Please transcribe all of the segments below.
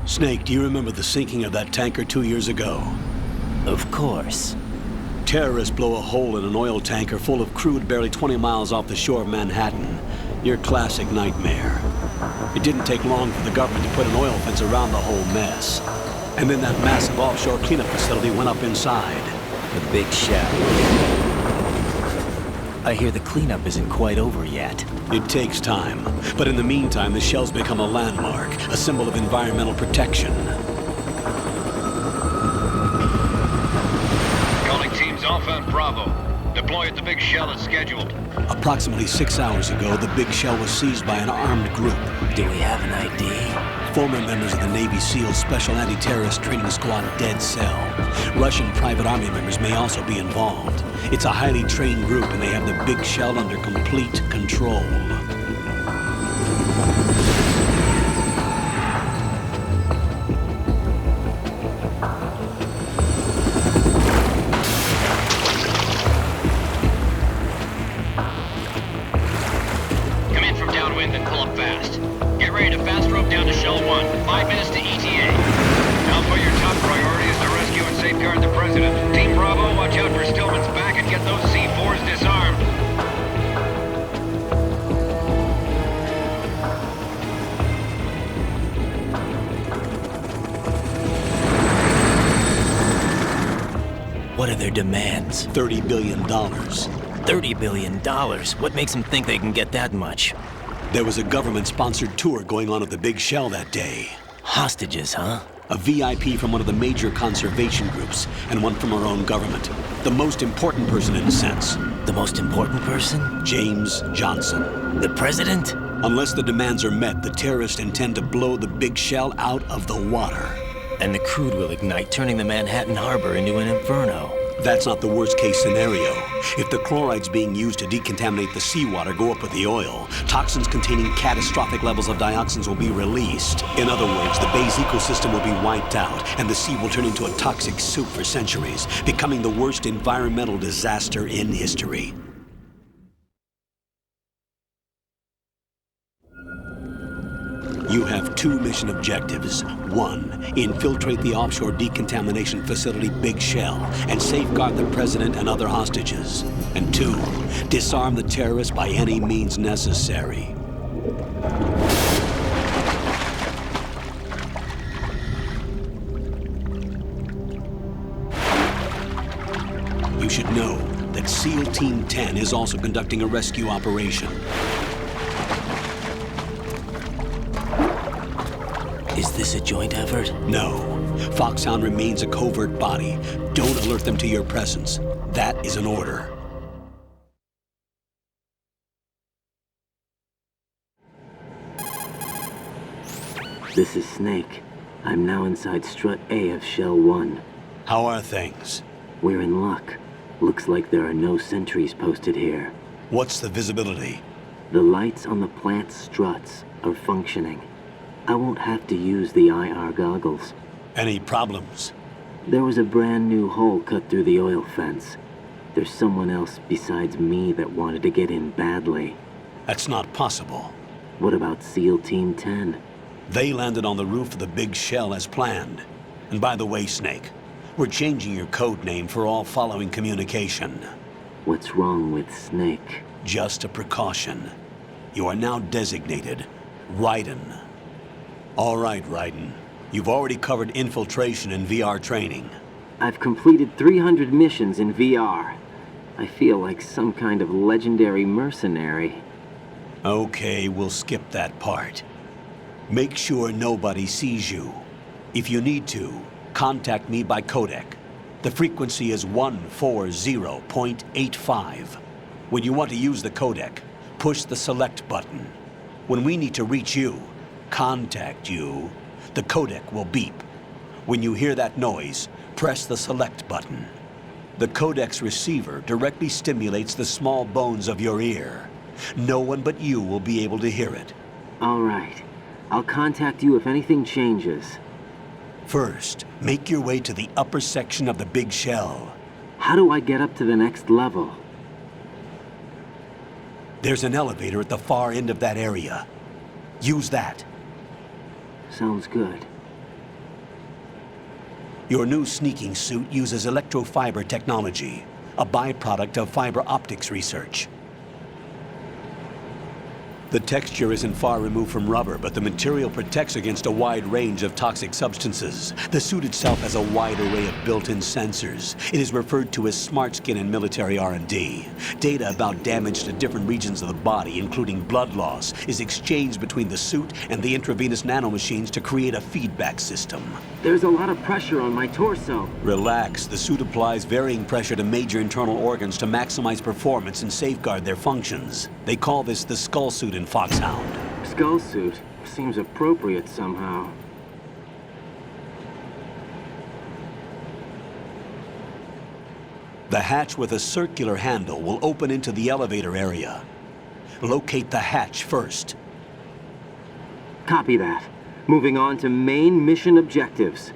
Snake, do you remember the sinking of that tanker 2 years ago? Of course. Terrorists blow a hole in an oil tanker full of crude barely 20 miles off the shore of Manhattan. Your classic nightmare. It didn't take long for the government to put an oil fence around the whole mess. And then that massive offshore cleanup facility went up inside. The big shell. I hear the cleanup isn't quite over yet. It takes time, but in the meantime, the shell's become a landmark, a symbol of environmental protection. Calling teams Alpha and Bravo. Deploy at the big shell as scheduled. Approximately 6 hours ago, the big shell was seized by an armed group. Do we have an ID? Former members of the Navy SEALs Special Anti-Terrorist Training Squad Dead Cell. Russian private army members may also be involved. It's a highly trained group and they have the big shell under complete control. Come in from downwind and pull up fast. Get ready to fast rope down to Shell 1. 5 minutes to ETA. Alpha, your top priority is to rescue and safeguard the President. Team Bravo, watch out for Stillman's back and get those C4s disarmed. What are their demands? $30 billion. $30 billion? What makes them think they can get that much? There was a government-sponsored tour going on at the big shell that day. Hostages, huh? A VIP from one of the major conservation groups, and one from our own government. The most important person in a sense. The most important person? James Johnson. The President? Unless the demands are met, the terrorists intend to blow the big shell out of the water. And the crude will ignite, turning the Manhattan Harbor into an inferno. That's not the worst-case scenario. If the chlorides being used to decontaminate the seawater go up with the oil, toxins containing catastrophic levels of dioxins will be released. In other words, the bay's ecosystem will be wiped out, and the sea will turn into a toxic soup for centuries, becoming the worst environmental disaster in history. You have 2 mission objectives. 1, infiltrate the offshore decontamination facility Big Shell and safeguard the President and other hostages. And 2, disarm the terrorists by any means necessary. You should know that SEAL Team 10 is also conducting a rescue operation. Is this a joint effort? No. Foxhound remains a covert body. Don't alert them to your presence. That is an order. This is Snake. I'm now inside Strut A of Shell 1. How are things? We're in luck. Looks like there are no sentries posted here. What's the visibility? The lights on the plant's struts are functioning. I won't have to use the IR goggles. Any problems? There was a brand new hole cut through the oil fence. There's someone else besides me that wanted to get in badly. That's not possible. What about SEAL Team 10? They landed on the roof of the big shell as planned. And by the way, Snake, we're changing your code name for all following communication. What's wrong with Snake? Just a precaution. You are now designated Raiden. All right, Raiden. You've already covered infiltration and VR training. I've completed 300 missions in VR. I feel like some kind of legendary mercenary. Okay, we'll skip that part. Make sure nobody sees you. If you need to, contact me by codec. The frequency is 140.85. When you want to use the codec, push the select button. When we need to reach you, contact you, the codec will beep. When you hear that noise, press the select button. The codec's receiver directly stimulates the small bones of your ear. No one but you will be able to hear it. All right. I'll contact you if anything changes. First, make your way to the upper section of the big shell. How do I get up to the next level? There's an elevator at the far end of that area. Use that. Sounds good. Your new sneaking suit uses electrofiber technology, a byproduct of fiber optics research. The texture isn't far removed from rubber, but the material protects against a wide range of toxic substances. The suit itself has a wide array of built-in sensors. It is referred to as smart skin in military R&D. Data about damage to different regions of the body, including blood loss, is exchanged between the suit and the intravenous nanomachines to create a feedback system. There's a lot of pressure on my torso. Relax. The suit applies varying pressure to major internal organs to maximize performance and safeguard their functions. They call this the skull suit in Foxhound. Skull suit seems appropriate somehow. The hatch with a circular handle will open into the elevator area. Locate the hatch first. Copy that. Moving on to main mission objectives.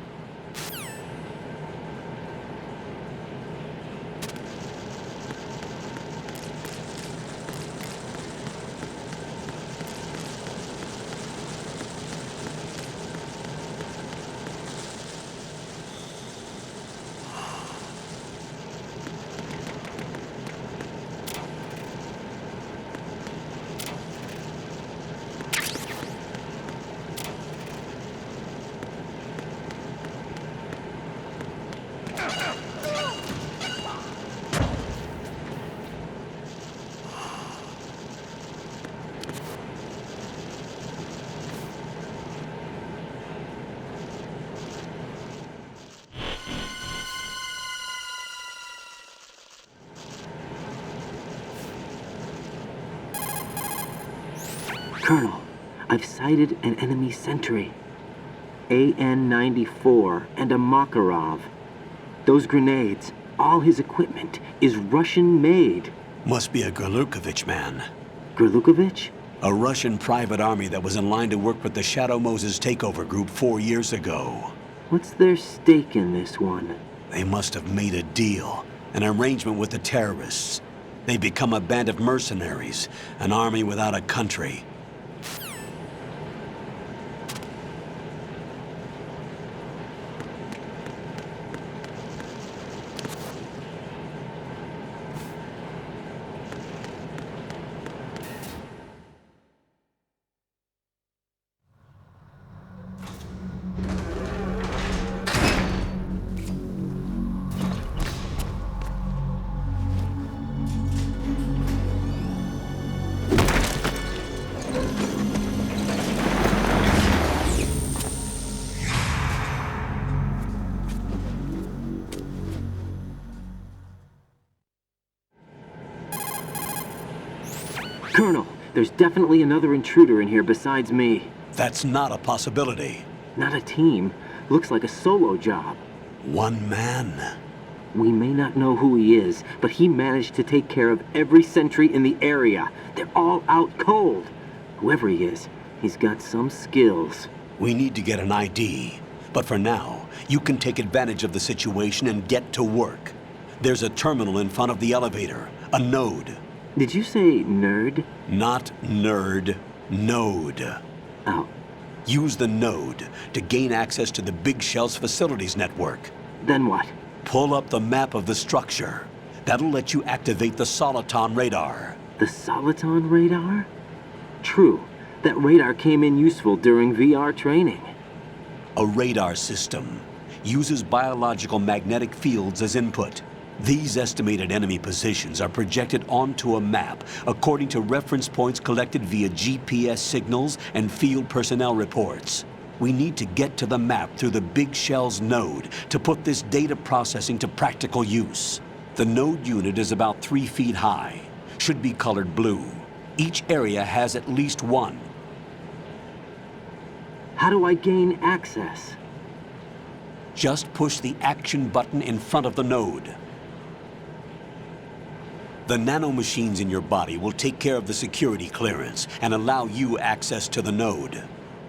Colonel, I've sighted an enemy sentry. AN-94 and a Makarov. Those grenades, all his equipment, is Russian-made. Must be a Gorlukovich man. Gorlukovich? A Russian private army that was in line to work with the Shadow Moses takeover group 4 years ago. What's their stake in this one? They must have made a deal, an arrangement with the terrorists. They become a band of mercenaries, an army without a country. Colonel, there's definitely another intruder in here besides me. That's not a possibility. Not a team. Looks like a solo job. One man. We may not know who he is, but he managed to take care of every sentry in the area. They're all out cold. Whoever he is, he's got some skills. We need to get an ID. But for now, you can take advantage of the situation and get to work. There's a terminal in front of the elevator, a node. Did you say nerd? Not nerd, node. Oh. Use the node to gain access to the Big Shell's facilities network. Then what? Pull up the map of the structure. That'll let you activate the Soliton radar. The Soliton radar? True. That radar came in useful during VR training. A radar system uses biological magnetic fields as input. These estimated enemy positions are projected onto a map according to reference points collected via GPS signals and field personnel reports. We need to get to the map through the Big Shell's node to put this data processing to practical use. The node unit is about 3 feet high, should be colored blue. Each area has at least one. How do I gain access? Just push the action button in front of the node. The nanomachines in your body will take care of the security clearance and allow you access to the node.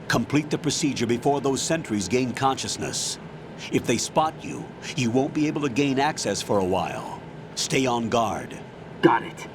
Complete the procedure before those sentries gain consciousness. If they spot you, you won't be able to gain access for a while. Stay on guard. Got it.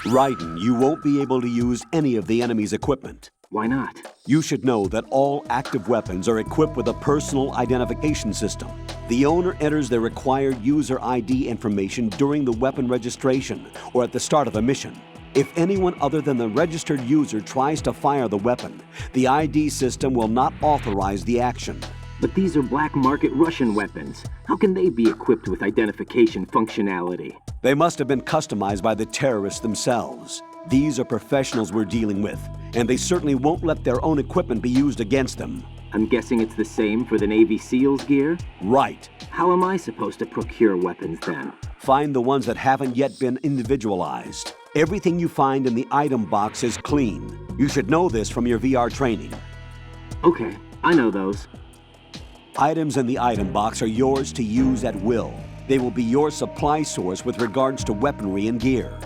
Raiden, you won't be able to use any of the enemy's equipment. Why not? You should know that all active weapons are equipped with a personal identification system. The owner enters their required user ID information during the weapon registration or at the start of a mission. If anyone other than the registered user tries to fire the weapon, the ID system will not authorize the action. But these are black market Russian weapons. How can they be equipped with identification functionality? They must have been customized by the terrorists themselves. These are professionals we're dealing with, and they certainly won't let their own equipment be used against them. I'm guessing it's the same for the Navy SEALs gear? Right. How am I supposed to procure weapons then? Find the ones that haven't yet been individualized. Everything you find in the item box is clean. You should know this from your VR training. Okay, I know those. Items in the item box are yours to use at will. They will be your supply source with regards to weaponry and gear.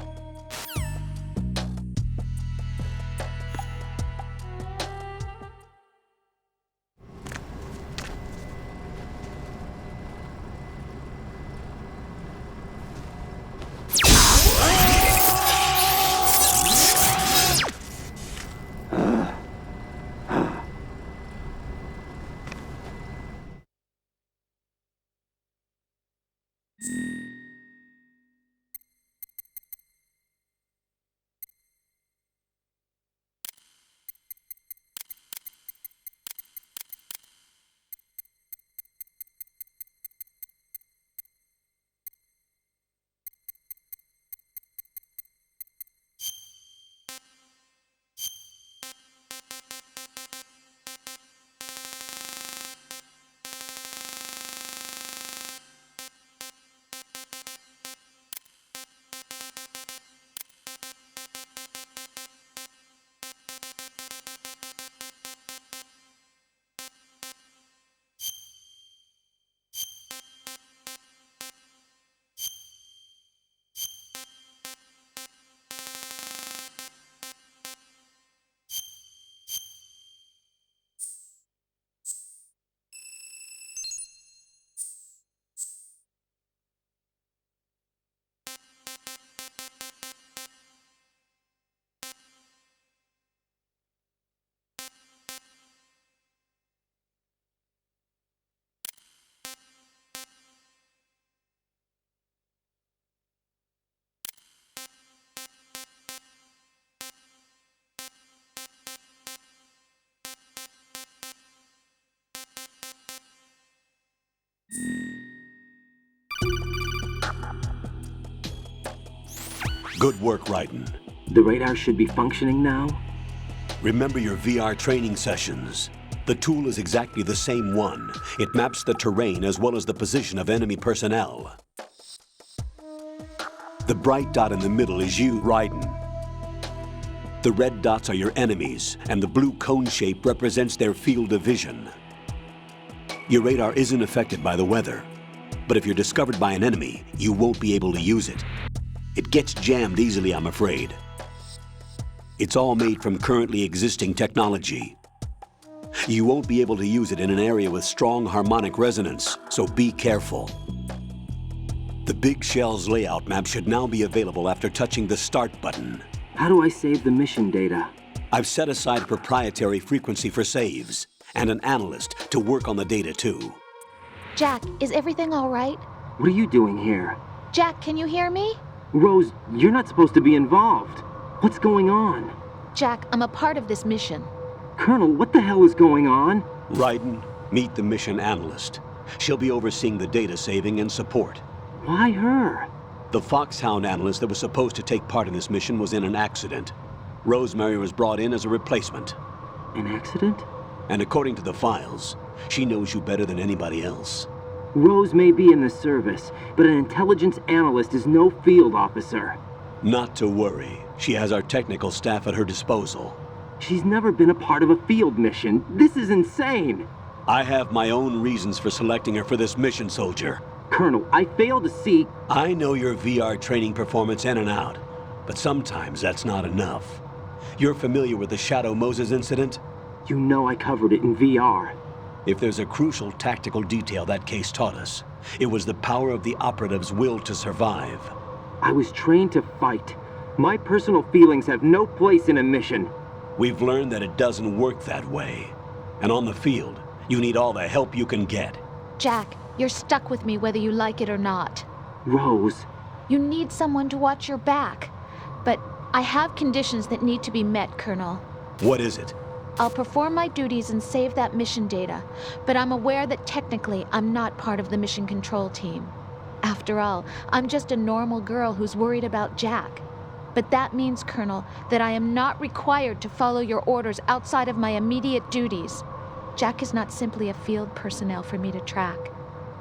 Good work, Raiden. The radar should be functioning now? Remember your VR training sessions. The tool is exactly the same one. It maps the terrain as well as the position of enemy personnel. The bright dot in the middle is you, Raiden. The red dots are your enemies, and the blue cone shape represents their field of vision. Your radar isn't affected by the weather, but if you're discovered by an enemy, you won't be able to use it. It gets jammed easily, I'm afraid. It's all made from currently existing technology. You won't be able to use it in an area with strong harmonic resonance, so be careful. The Big Shell's layout map should now be available after touching the Start button. How do I save the mission data? I've set aside a proprietary frequency for saves, and an analyst to work on the data too. Jack, is everything all right? What are you doing here? Jack, can you hear me? Rose, you're not supposed to be involved. What's going on? Jack, I'm a part of this mission. Colonel, what the hell is going on? Raiden, meet the mission analyst. She'll be overseeing the data saving and support. Why her? The Foxhound analyst that was supposed to take part in this mission was in an accident. Rosemary was brought in as a replacement. An accident? And according to the files, she knows you better than anybody else. Rose may be in the service, but an intelligence analyst is no field officer. Not to worry. She has our technical staff at her disposal. She's never been a part of a field mission. This is insane. I have my own reasons for selecting her for this mission, soldier. Colonel, I fail to see... I know your VR training performance in and out, but sometimes that's not enough. You're familiar with the Shadow Moses incident? You know I covered it in VR. If there's a crucial tactical detail that case taught us, it was the power of the operative's will to survive. I was trained to fight. My personal feelings have no place in a mission. We've learned that it doesn't work that way. And on the field, you need all the help you can get. Jack, you're stuck with me whether you like it or not. Rose. You need someone to watch your back. But I have conditions that need to be met, Colonel. What is it? I'll perform my duties and save that mission data, but I'm aware that technically I'm not part of the mission control team. After all, I'm just a normal girl who's worried about Jack. But that means, Colonel, that I am not required to follow your orders outside of my immediate duties. Jack is not simply a field personnel for me to track.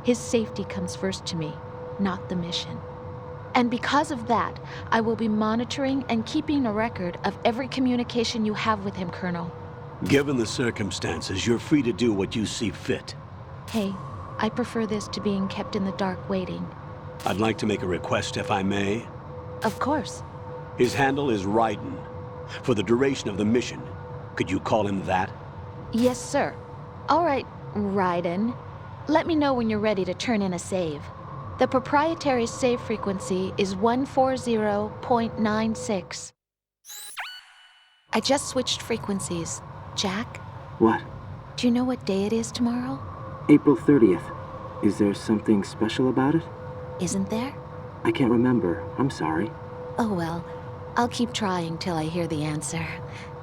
His safety comes first to me, not the mission. And because of that, I will be monitoring and keeping a record of every communication you have with him, Colonel. Given the circumstances, you're free to do what you see fit. Hey, I prefer this to being kept in the dark waiting. I'd like to make a request, if I may. Of course. His handle is Raiden. For the duration of the mission, could you call him that? Yes, sir. All right, Raiden. Let me know when you're ready to turn in a save. The proprietary save frequency is 140.96. I just switched frequencies. Jack, What? do you know what day it is tomorrow? April 30th. Is there something special about it? Isn't there? I can't remember. I'm sorry. Oh well, I'll keep trying till I hear the answer.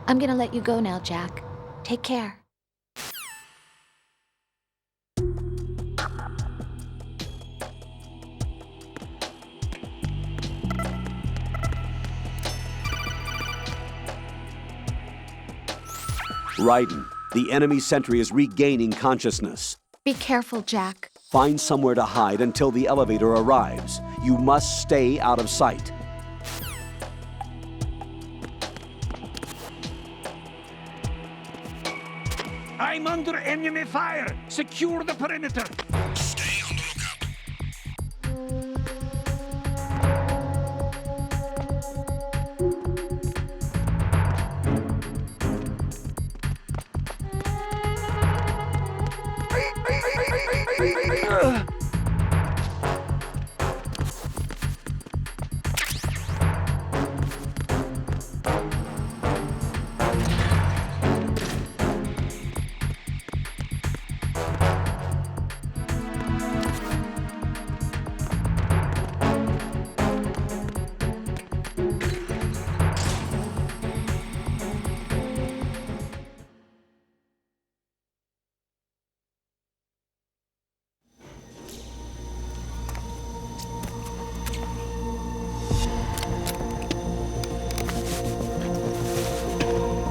I'm gonna let you go now, Jack. Take care. Raiden, the enemy sentry is regaining consciousness. Be careful, Jack. Find somewhere to hide until the elevator arrives. You must stay out of sight. I'm under enemy fire. Secure the perimeter. Stay on the lookout.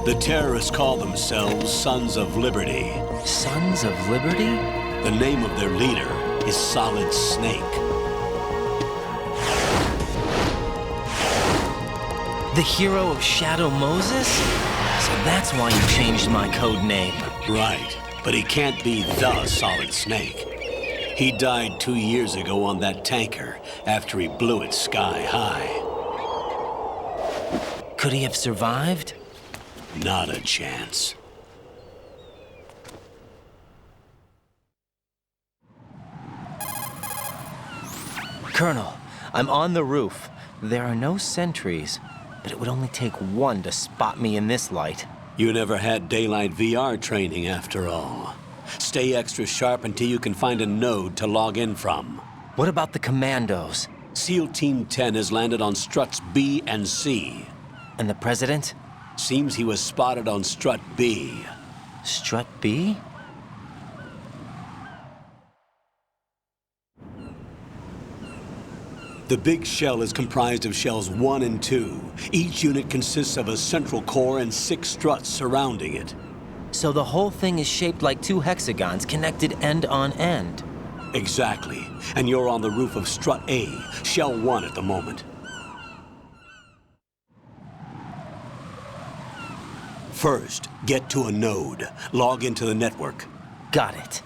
The terrorists call themselves Sons of Liberty. Sons of Liberty? The name of their leader is Solid Snake. The hero of Shadow Moses? So that's why you changed my code name. Right, but he can't be the Solid Snake. He died 2 years ago on that tanker after he blew it sky high. Could he have survived? Not a chance. Colonel, I'm on the roof. There are no sentries, but it would only take one to spot me in this light. You never had daylight VR training after all. Stay extra sharp until you can find a node to log in from. What about the commandos? SEAL Team 10 has landed on struts B and C. And the president? Seems he was spotted on strut B. Strut B? The big shell is comprised of shells 1 and 2. Each unit consists of a central core and 6 struts surrounding it. So the whole thing is shaped like 2 hexagons connected end on end. Exactly. And you're on the roof of strut A, shell 1 at the moment. First, get to a node. Log into the network. Got it.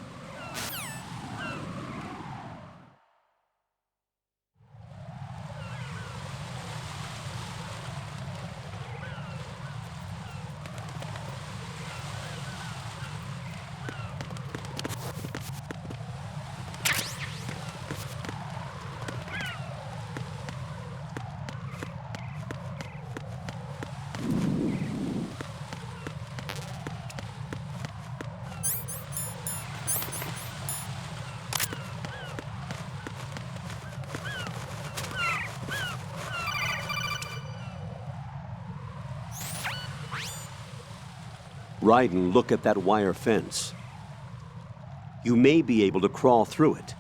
Raiden, look at that wire fence. You may be able to crawl through it.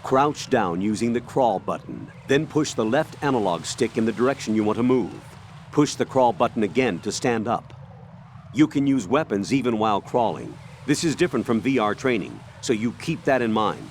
Crouch down using the crawl button, then push the left analog stick in the direction you want to move. Push the crawl button again to stand up. You can use weapons even while crawling. This is different from VR training, so you keep that in mind.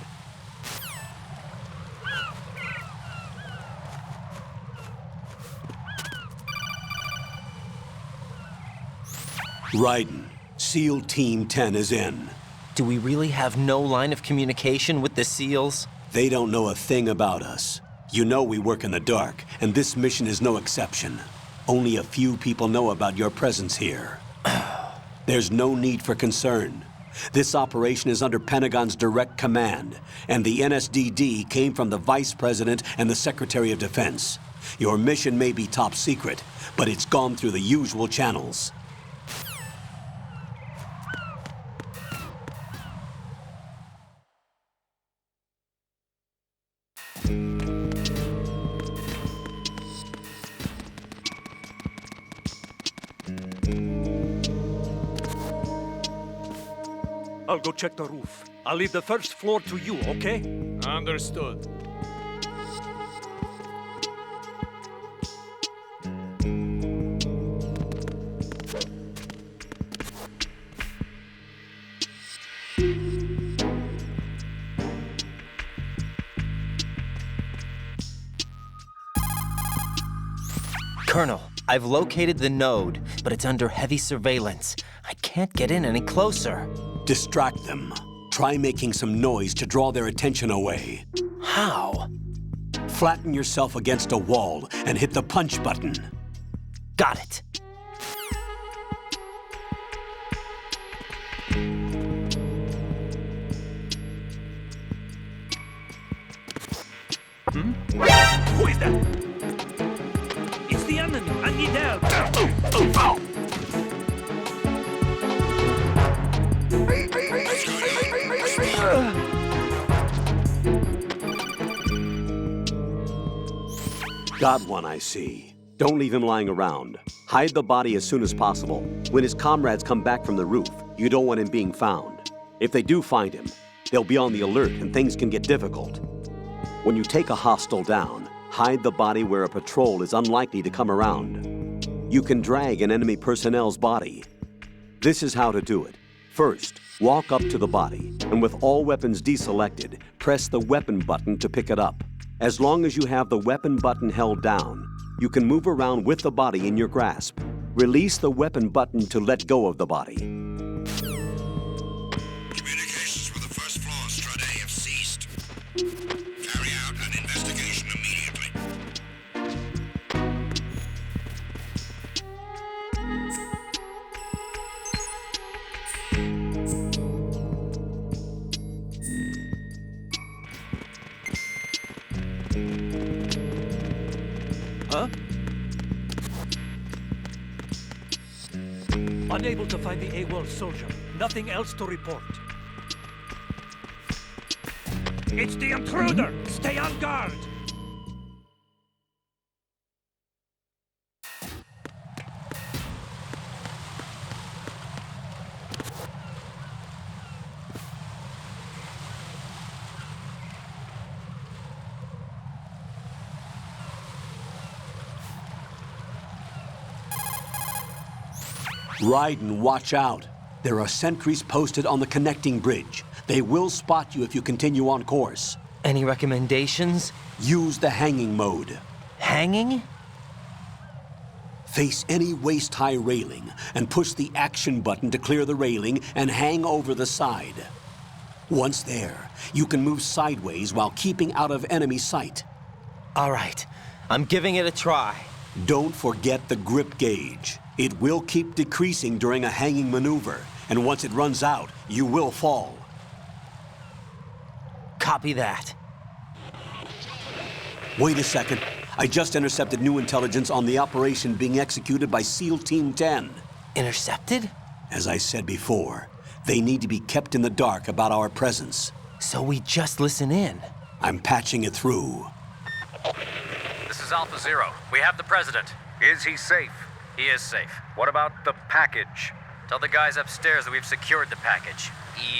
Raiden, SEAL Team 10 is in. Do we really have no line of communication with the SEALs? They don't know a thing about us. You know we work in the dark, and this mission is no exception. Only a few people know about your presence here. There's no need for concern. This operation is under Pentagon's direct command, and the NSDD came from the Vice President and the Secretary of Defense. Your mission may be top secret, but it's gone through the usual channels. I'll go check the roof. I'll leave the first floor to you, okay? Understood. Colonel, I've located the node, but it's under heavy surveillance. I can't get in any closer. Distract them. Try making some noise to draw their attention away. How? Flatten yourself against a wall and hit the punch button. Got it. Who is that? It's the enemy. I need help. Got one, I see. Don't leave him lying around. Hide the body as soon as possible. When his comrades come back from the roof, you don't want him being found. If they do find him, they'll be on the alert and things can get difficult. When you take a hostile down, hide the body where a patrol is unlikely to come around. You can drag an enemy personnel's body. This is how to do it. First, walk up to the body, and with all weapons deselected, press the weapon button to pick it up. As long as you have the weapon button held down, you can move around with the body in your grasp. Release the weapon button to let go of the body. Communications with the first floor, Sondre.H have ceased. Carry out an investigation immediately. Huh? Unable to find the AWOL soldier. Nothing else to report. It's the intruder! Stay on guard! Raiden, watch out. There are sentries posted on the connecting bridge. They will spot you if you continue on course. Any recommendations? Use the hanging mode. Hanging? Face any waist-high railing and push the action button to clear the railing and hang over the side. Once there, you can move sideways while keeping out of enemy sight. All right, I'm giving it a try. Don't forget the grip gauge. It will keep decreasing during a hanging maneuver, and once it runs out, you will fall. Copy that. Wait a second. I just intercepted new intelligence on the operation being executed by SEAL Team 10. Intercepted? As I said before, they need to be kept in the dark about our presence. So we just listen in. I'm patching it through. This is Alpha Zero. We have the president. Is he safe? He is safe. What about the package? Tell the guys upstairs that we've secured the package.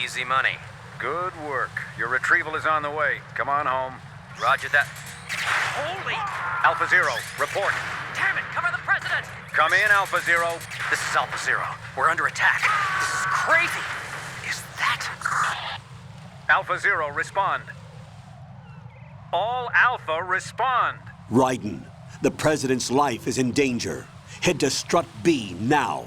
Easy money. Good work. Your retrieval is on the way. Come on home. Roger that. Holy! Alpha Zero, report. Damn it! Cover the president! Come in, Alpha Zero. This is Alpha Zero. We're under attack. This is crazy. Is that... Alpha Zero, respond. All Alpha, respond. Raiden, the President's life is in danger. Head to Strut B now.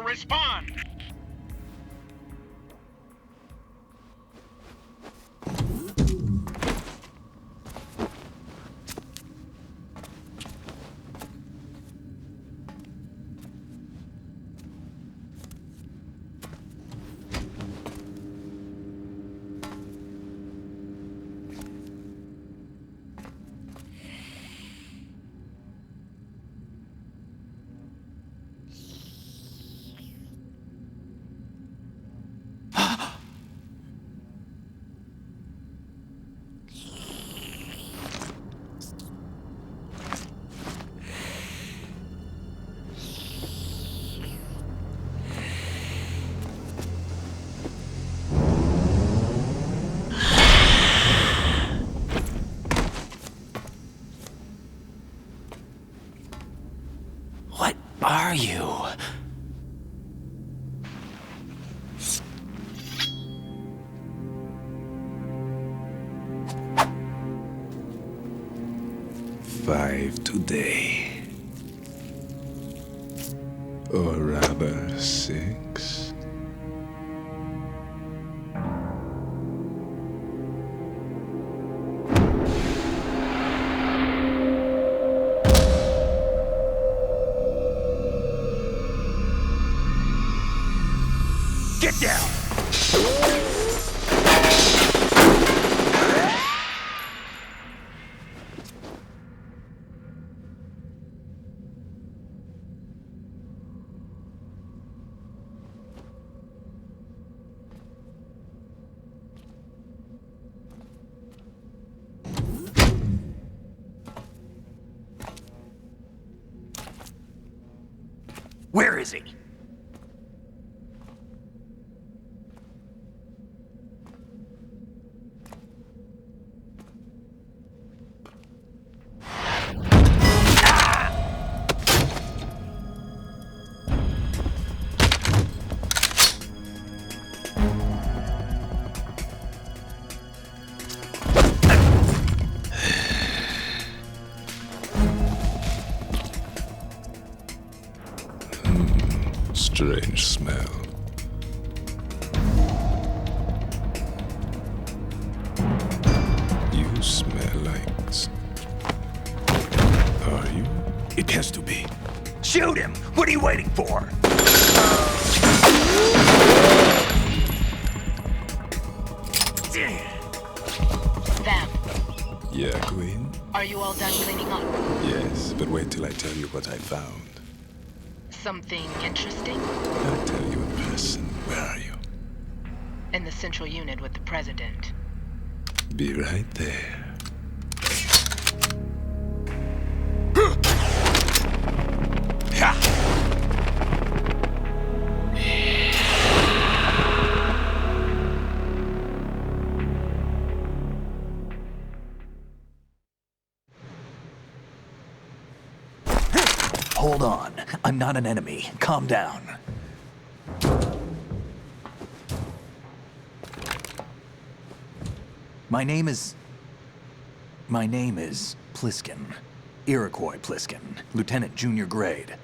Respond! What are you? Five today. Or rather, 6. Where is he? Strange smell. You smell like... Are you? It has to be. Shoot him! What are you waiting for? Vam, Yeah, Queen? are you all done cleaning up? Yes, but wait till I tell you what I found. Something interesting? I'll tell you in person. Where are you? In the central unit with the president. Be right there. Hold on. I'm not an enemy. Calm down. My name is Pliskin. Iroquois Pliskin. Lieutenant Junior Grade.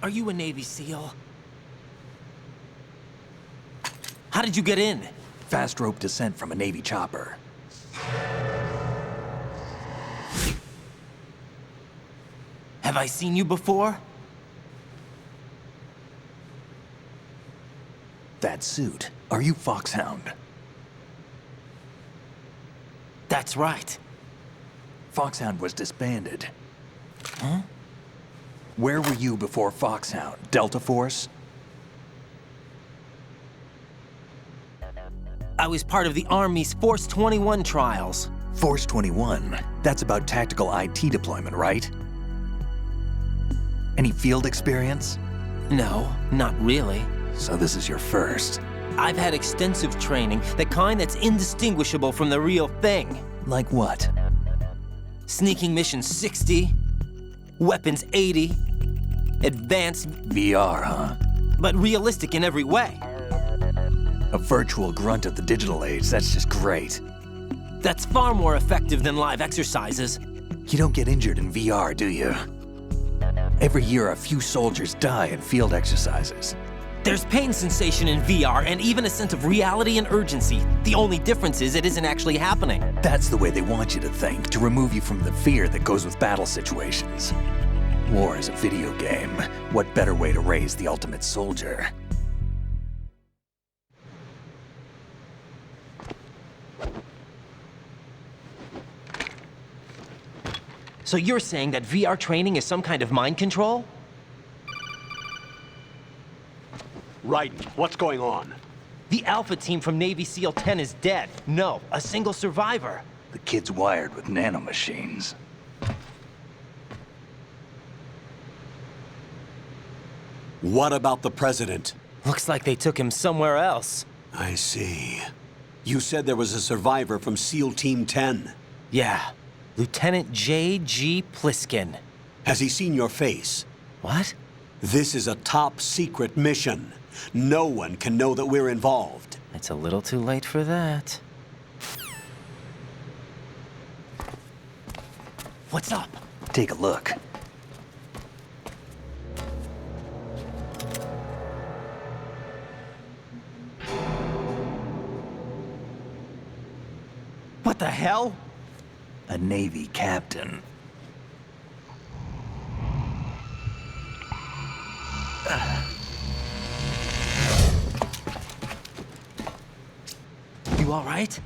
Are you a Navy SEAL? How did you get in? Fast rope descent from a Navy chopper. Have I seen you before? That suit. Are you Foxhound? That's right. Foxhound was disbanded. Huh? Where were you before Foxhound? Delta Force? I was part of the Army's Force 21 trials. Force 21? That's about tactical IT deployment, right? Any field experience? No, not really. So this is your first. I've had extensive training, the kind that's indistinguishable from the real thing. Like what? Sneaking mission 60, weapons 80, advanced... VR, huh? But realistic in every way. A virtual grunt of the digital age, that's just great. That's far more effective than live exercises. You don't get injured in VR, do you? Every year, a few soldiers die in field exercises. There's pain sensation in VR and even a sense of reality and urgency. The only difference is it isn't actually happening. That's the way they want you to think, to remove you from the fear that goes with battle situations. War is a video game. What better way to raise the ultimate soldier? So you're saying that VR training is some kind of mind control? Raiden, what's going on? The Alpha team from Navy SEAL 10 is dead. No, a single survivor. The kid's wired with nanomachines. What about the president? Looks like they took him somewhere else. I see. You said there was a survivor from SEAL Team 10. Yeah. Lieutenant J.G. Pliskin. Has he seen your face? What? This is a top secret mission. No one can know that we're involved. It's a little too late for that. What's up? Take a look. What the hell? A Navy captain. You all right?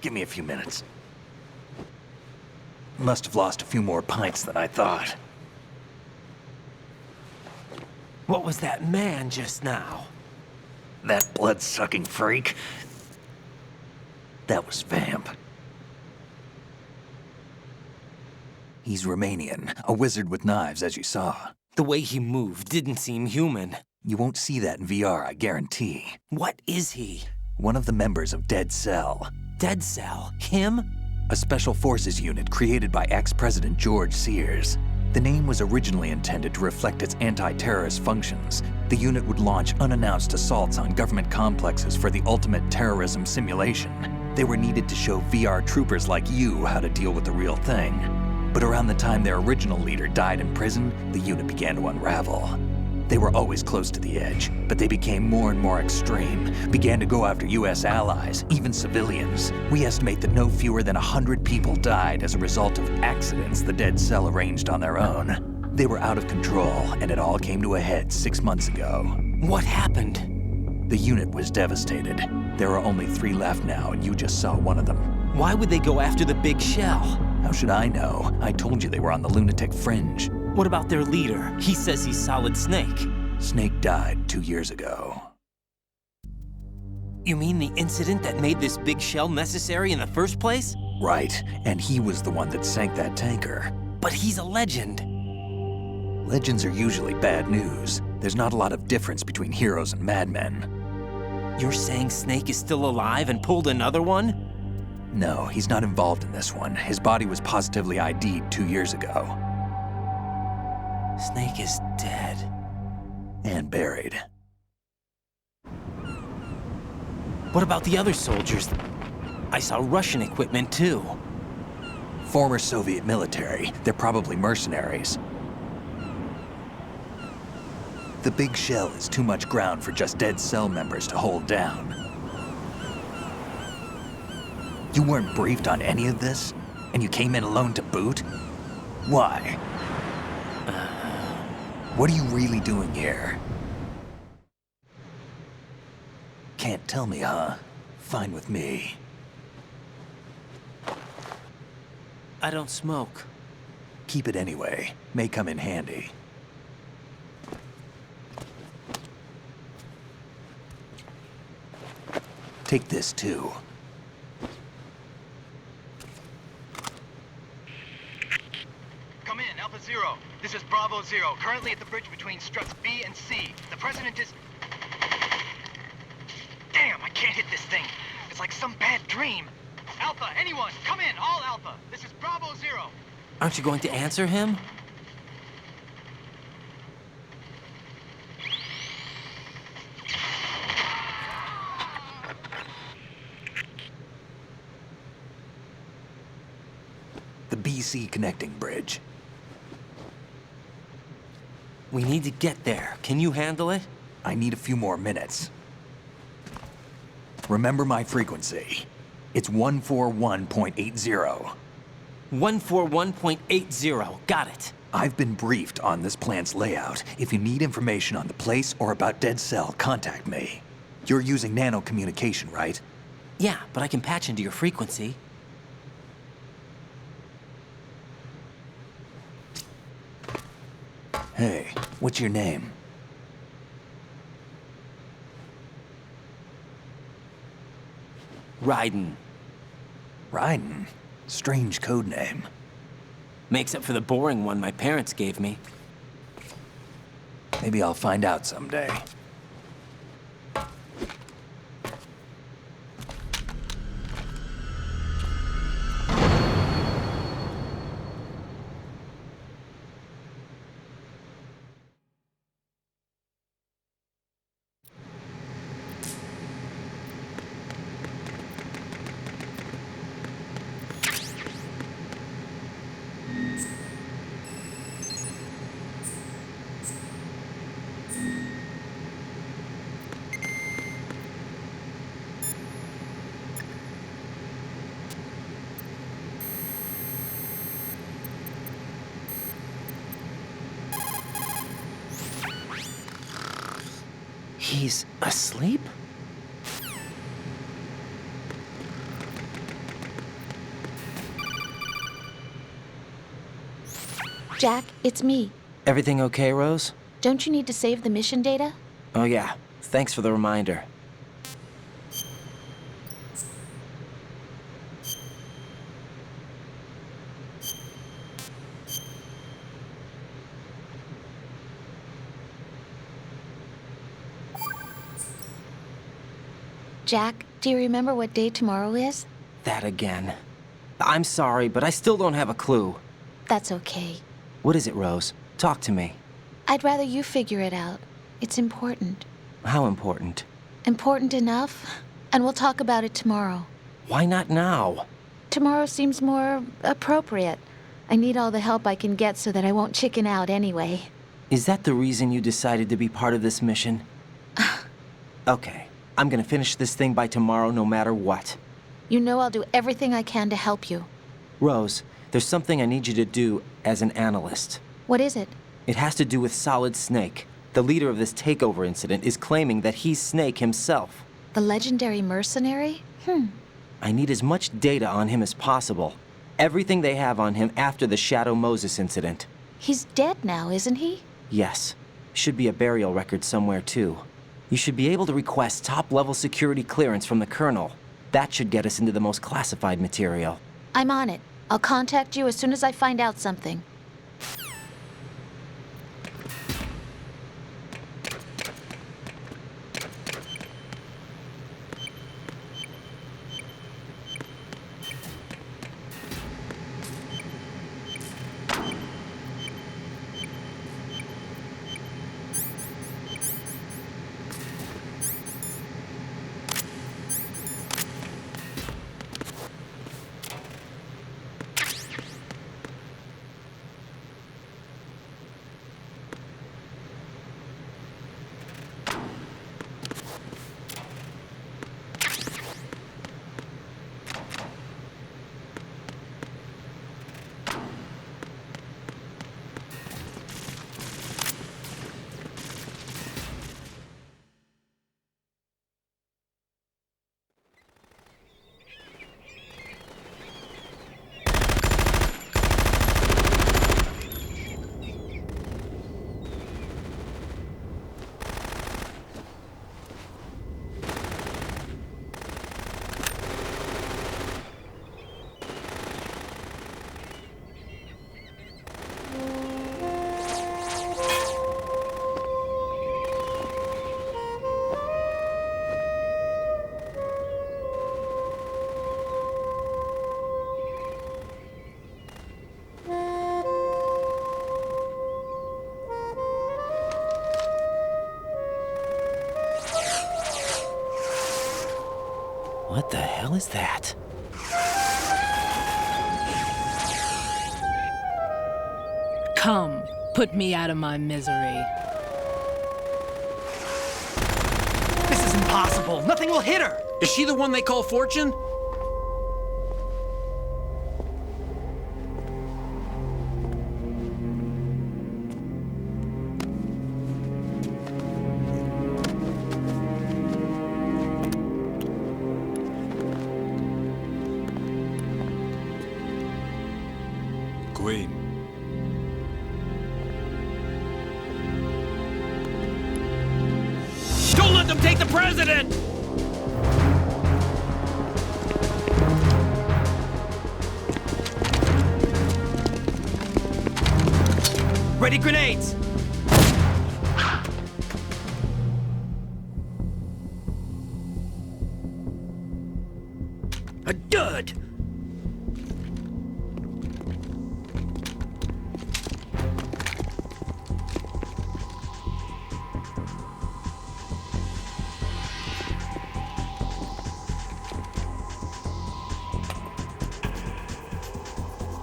Give me a few minutes. Must have lost a few more pints than I thought. What was that man just now? That blood-sucking freak? That was Vamp. He's Romanian, a wizard with knives, as you saw. The way he moved didn't seem human. You won't see that in VR, I guarantee. What is he? One of the members of Dead Cell. Dead Cell? Him? A special forces unit created by ex-President George Sears. The name was originally intended to reflect its anti-terrorist functions. The unit would launch unannounced assaults on government complexes for the ultimate terrorism simulation. They were needed to show VR troopers like you how to deal with the real thing. But around the time their original leader died in prison, the unit began to unravel. They were always close to the edge, but they became more and more extreme, began to go after US allies, even civilians. We estimate that no fewer than 100 people died as a result of accidents the Dead Cell arranged on their own. They were out of control, and it all came to a head 6 months ago. What happened? The unit was devastated. There are only 3 left now, and you just saw one of them. Why would they go after the big shell? How should I know? I told you they were on the lunatic fringe. What about their leader? He says he's Solid Snake. Snake died 2 years ago. You mean the incident that made this big shell necessary in the first place? Right, and he was the one that sank that tanker. But he's a legend. Legends are usually bad news. There's not a lot of difference between heroes and madmen. You're saying Snake is still alive and pulled another one? No, he's not involved in this one. His body was positively ID'd 2 years ago. Snake is dead. And buried. What about the other soldiers? I saw Russian equipment too. Former Soviet military. They're probably mercenaries. The big shell is too much ground for just Dead Cell members to hold down. You weren't briefed on any of this? And you came in alone to boot? Why? What are you really doing here? Can't tell me, huh? Fine with me. I don't smoke. Keep it anyway. May come in handy. Take this too. Come in, Alpha Zero. This is Bravo Zero, currently at the bridge between struts B and C. The President is... Damn, I can't hit this thing. It's like some bad dream. Alpha, anyone, come in, all Alpha. This is Bravo Zero. Aren't you going to answer him? The BC connecting bridge. We need to get there. Can you handle it? I need a few more minutes. Remember my frequency. It's 141.80. 141.80. Got it. I've been briefed on this plant's layout. If you need information on the place or about Dead Cell, contact me. You're using nano communication, right? Yeah, but I can patch into your frequency. Hey, what's your name? Raiden. Raiden? Strange code name. Makes up for the boring one my parents gave me. Maybe I'll find out someday. He's asleep? Jack, it's me. Everything okay, Rose? Don't you need to save the mission data? Oh yeah, thanks for the reminder. Jack, do you remember what day tomorrow is? That again. I'm sorry, but I still don't have a clue. That's okay. What is it, Rose? Talk to me. I'd rather you figure it out. It's important. How important? Important enough? And we'll talk about it tomorrow. Why not now? Tomorrow seems more appropriate. I need all the help I can get so that I won't chicken out anyway. Is that the reason you decided to be part of this mission? Okay. I'm gonna finish this thing by tomorrow no matter what. You know I'll do everything I can to help you. Rose, there's something I need you to do as an analyst. What is it? It has to do with Solid Snake. The leader of this takeover incident is claiming that he's Snake himself. The legendary mercenary? I need as much data on him as possible. Everything they have on him after the Shadow Moses incident. He's dead now, isn't he? Yes. Should be a burial record somewhere, too. You should be able to request top-level security clearance from the Colonel. That should get us into the most classified material. I'm on it. I'll contact you as soon as I find out something. What the hell is that? Come, put me out of my misery. This is impossible. Nothing will hit her. Is she the one they call Fortune? Queen. Don't let them take the president! Ready grenades! A dud!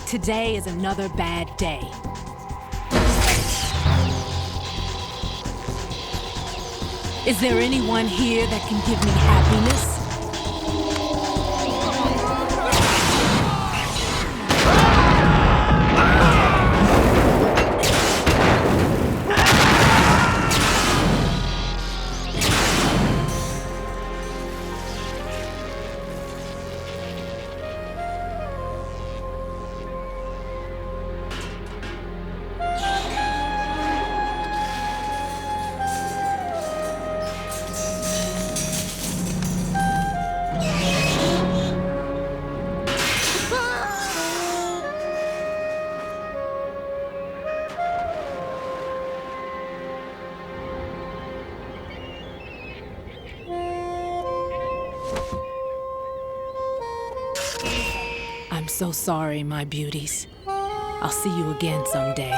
Today is another bad day. Is there anyone here that can give me happiness? so sorry, my beauties. I'll see you again someday.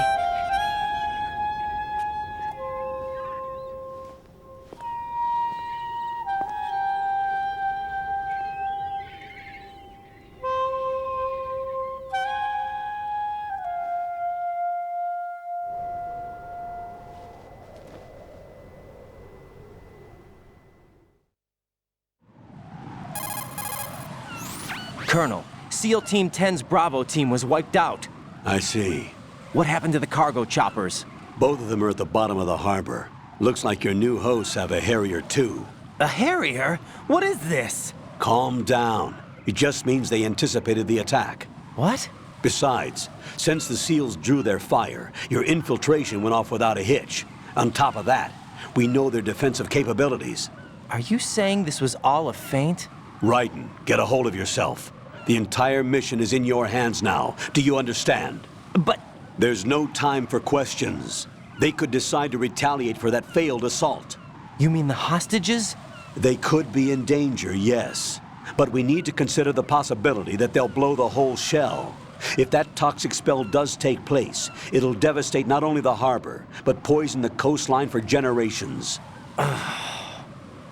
Colonel, SEAL Team 10's Bravo team was wiped out. I see. What happened to the cargo choppers? Both of them are at the bottom of the harbor. Looks like your new hosts have a Harrier too. A Harrier? What is this? Calm down. It just means they anticipated the attack. What? Besides, since the SEALs drew their fire, your infiltration went off without a hitch. On top of that, we know their defensive capabilities. Are you saying this was all a feint? Raiden, get a hold of yourself. The entire mission is in your hands now. Do you understand? But... There's no time for questions. They could decide to retaliate for that failed assault. You mean the hostages? They could be in danger, yes. But we need to consider the possibility that they'll blow the whole shell. If that toxic spell does take place, it'll devastate not only the harbor, but poison the coastline for generations.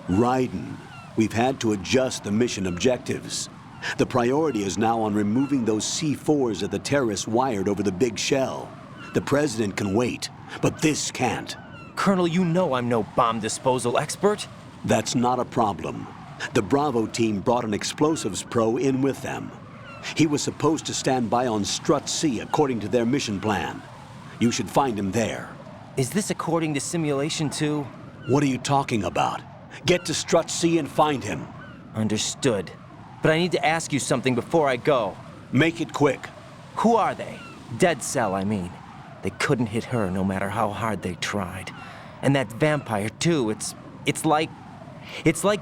Raiden, we've had to adjust the mission objectives. The priority is now on removing those C4s that the terrorists wired over the big shell. The President can wait, but this can't. Colonel, you know I'm no bomb disposal expert. That's not a problem. The Bravo team brought an explosives pro in with them. He was supposed to stand by on Strut C according to their mission plan. You should find him there. Is this according to Simulation 2? What are you talking about? Get to Strut C and find him. Understood. But I need to ask you something before I go. Make it quick. Who are they? Dead Cell, I mean. They couldn't hit her no matter how hard they tried. And that vampire, too, it's like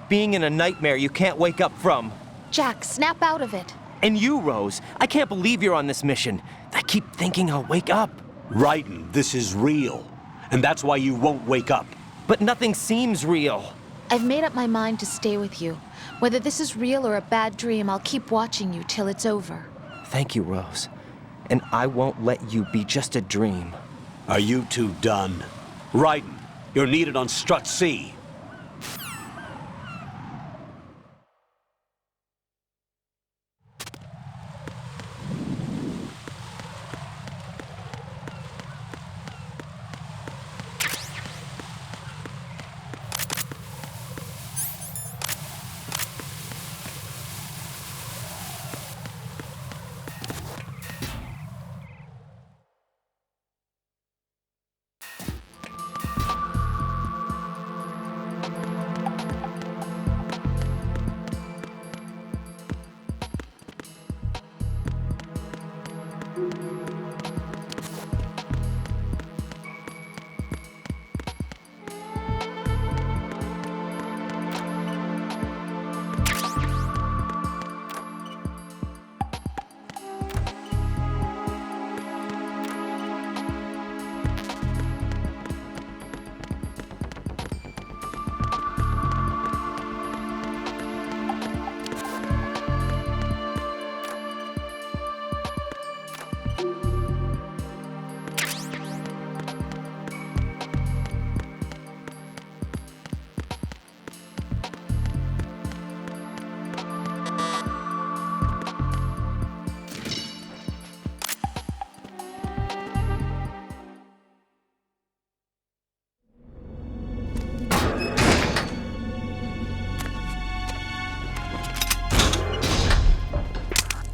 being in a nightmare you can't wake up from. Jack, snap out of it. And you, Rose, I can't believe you're on this mission. I keep thinking I'll wake up. Raiden, this is real. And that's why you won't wake up. But nothing seems real. I've made up my mind to stay with you. Whether this is real or a bad dream, I'll keep watching you till it's over. Thank you, Rose. And I won't let you be just a dream. Are you two done? Raiden, you're needed on Strut C.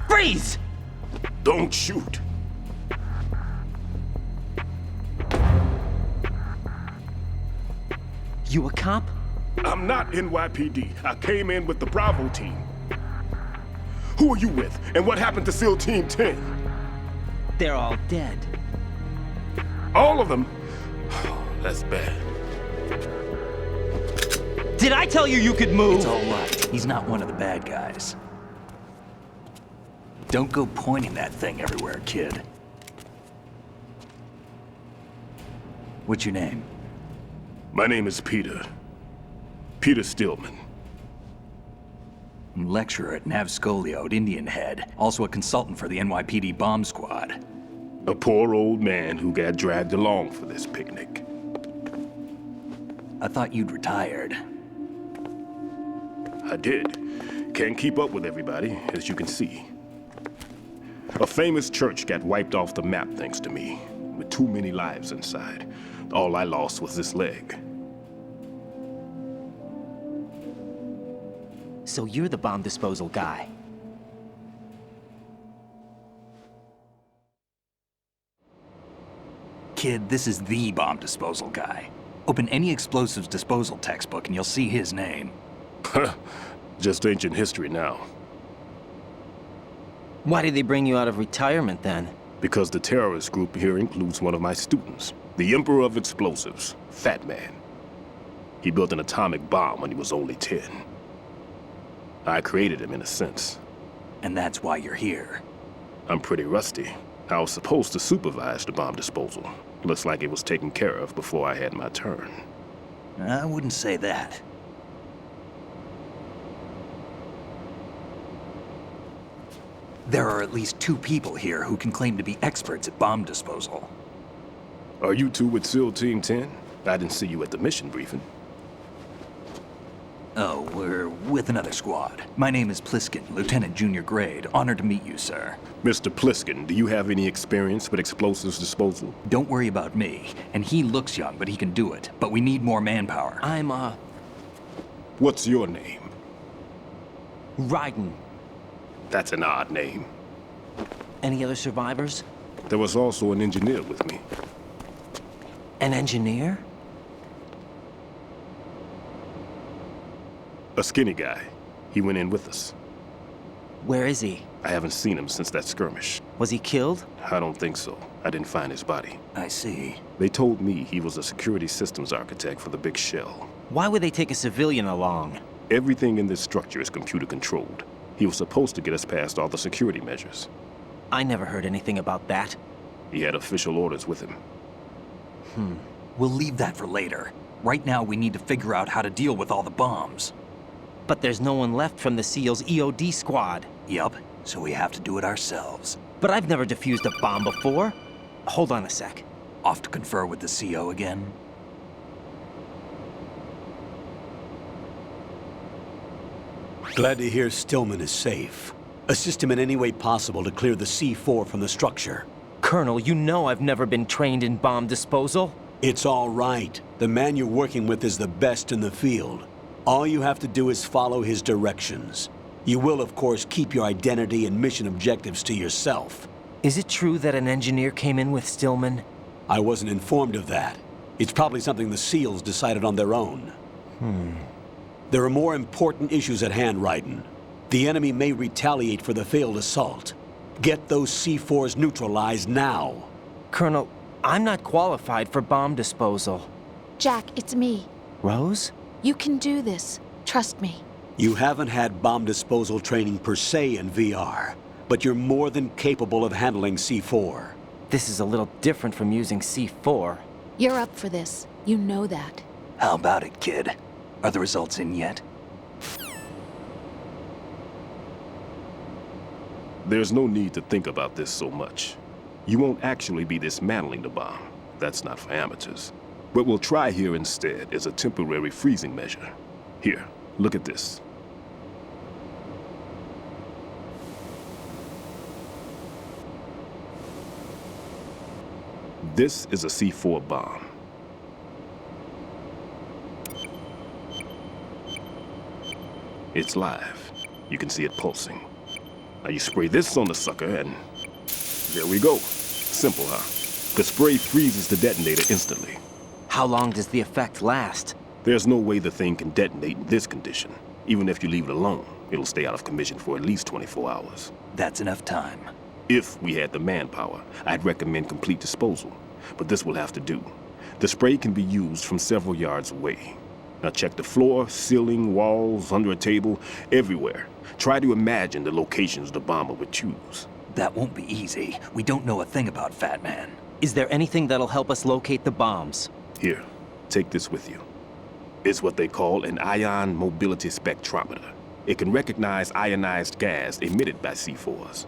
Freeze! Don't shoot. You a cop? I'm not NYPD. I came in with the Bravo team. Who are you with? And what happened to SEAL Team 10? They're all dead. All of them? Oh, that's bad. Did I tell you you could move? It's all right. He's not one of the bad guys. Don't go pointing that thing everywhere, kid. What's your name? My name is Peter. Peter Stillman. Lecturer at Navscolio at Indian Head, also a consultant for the NYPD bomb squad. A poor old man who got dragged along for this picnic. I thought you'd retired. I did. Can't keep up with everybody, as you can see. A famous church got wiped off the map thanks to me, with too many lives inside. All I lost was this leg. So you're the bomb disposal guy. Kid, this is the bomb disposal guy. Open any explosives disposal textbook and you'll see his name. Just ancient history now. Why did they bring you out of retirement then? Because the terrorist group here includes one of my students, the Emperor of Explosives, Fat Man. He built an atomic bomb when he was only 10. I created him in a sense. And that's why you're here. I'm pretty rusty. I was supposed to supervise the bomb disposal. Looks like it was taken care of before I had my turn. I wouldn't say that. There are at least 2 people here who can claim to be experts at bomb disposal. Are you two with SEAL Team 10? I didn't see you at the mission briefing. Oh, we're with another squad. My name is Pliskin, Lieutenant Junior Grade. Honored to meet you, sir. Mr. Pliskin, do you have any experience with explosives disposal? Don't worry about me. And he looks young, but he can do it. But we need more manpower. I'm, What's your name? Raiden. That's an odd name. Any other survivors? There was also an engineer with me. An engineer? A skinny guy. He went in with us. Where is he? I haven't seen him since that skirmish. Was he killed? I don't think so. I didn't find his body. I see. They told me he was a security systems architect for the big shell. Why would they take a civilian along? Everything in this structure is computer controlled. He was supposed to get us past all the security measures. I never heard anything about that. He had official orders with him. We'll leave that for later. Right now, we need to figure out how to deal with all the bombs. But there's no one left from the SEAL's EOD squad. Yup, so we have to do it ourselves. But I've never defused a bomb before. Hold on a sec. Off to confer with the CO again? Glad to hear Stillman is safe. Assist him in any way possible to clear the C4 from the structure. Colonel, you know I've never been trained in bomb disposal. It's all right. The man you're working with is the best in the field. All you have to do is follow his directions. You will, of course, keep your identity and mission objectives to yourself. Is it true that an engineer came in with Stillman? I wasn't informed of that. It's probably something the SEALs decided on their own. There are more important issues at hand, Raiden. The enemy may retaliate for the failed assault. Get those C4s neutralized now. Colonel, I'm not qualified for bomb disposal. Jack, it's me. Rose? You can do this. Trust me. You haven't had bomb disposal training per se in VR, but you're more than capable of handling C4. This is a little different from using C4. You're up for this. You know that. How about it, kid? Are the results in yet? There's no need to think about this so much. You won't actually be dismantling the bomb. That's not for amateurs. What we'll try here instead is a temporary freezing measure. Here, look at this. This is a C4 bomb. It's live. You can see it pulsing. Now you spray this on the sucker and there we go. Simple, huh? The spray freezes the detonator instantly. How long does the effect last? There's no way the thing can detonate in this condition. Even if you leave it alone, it'll stay out of commission for at least 24 hours. That's enough time. If we had the manpower, I'd recommend complete disposal. But this will have to do. The spray can be used from several yards away. Now check the floor, ceiling, walls, under a table, everywhere. Try to imagine the locations the bomber would choose. That won't be easy. We don't know a thing about Fat Man. Is there anything that'll help us locate the bombs? Here, take this with you. It's what they call an ion mobility spectrometer. It can recognize ionized gas emitted by C4s.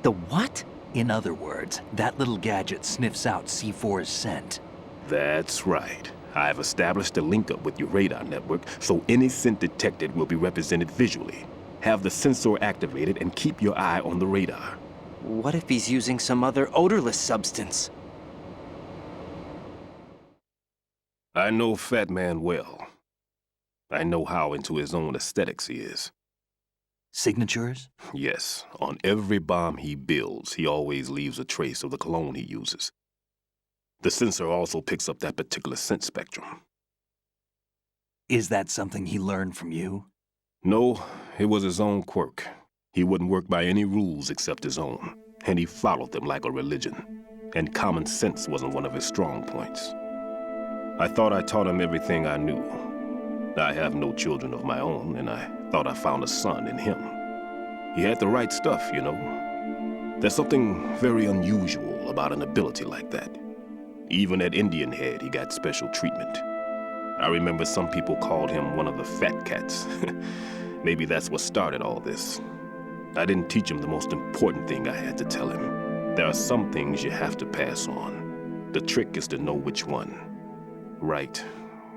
The what? In other words, that little gadget sniffs out C4's scent. That's right. I've established a link-up with your radar network, so any scent detected will be represented visually. Have the sensor activated and keep your eye on the radar. What if he's using some other odorless substance? I know Fat Man well. I know how into his own aesthetics he is. Signatures? Yes, on every bomb he builds, he always leaves a trace of the cologne he uses. The sensor also picks up that particular scent spectrum. Is that something he learned from you? No, it was his own quirk. He wouldn't work by any rules except his own, and he followed them like a religion. And common sense wasn't one of his strong points. I thought I taught him everything I knew. I have no children of my own, and I thought I found a son in him. He had the right stuff, you know. There's something very unusual about an ability like that. Even at Indian Head, he got special treatment. I remember some people called him one of the fat cats. Maybe that's what started all this. I didn't teach him the most important thing I had to tell him. There are some things you have to pass on. The trick is to know which one. Right.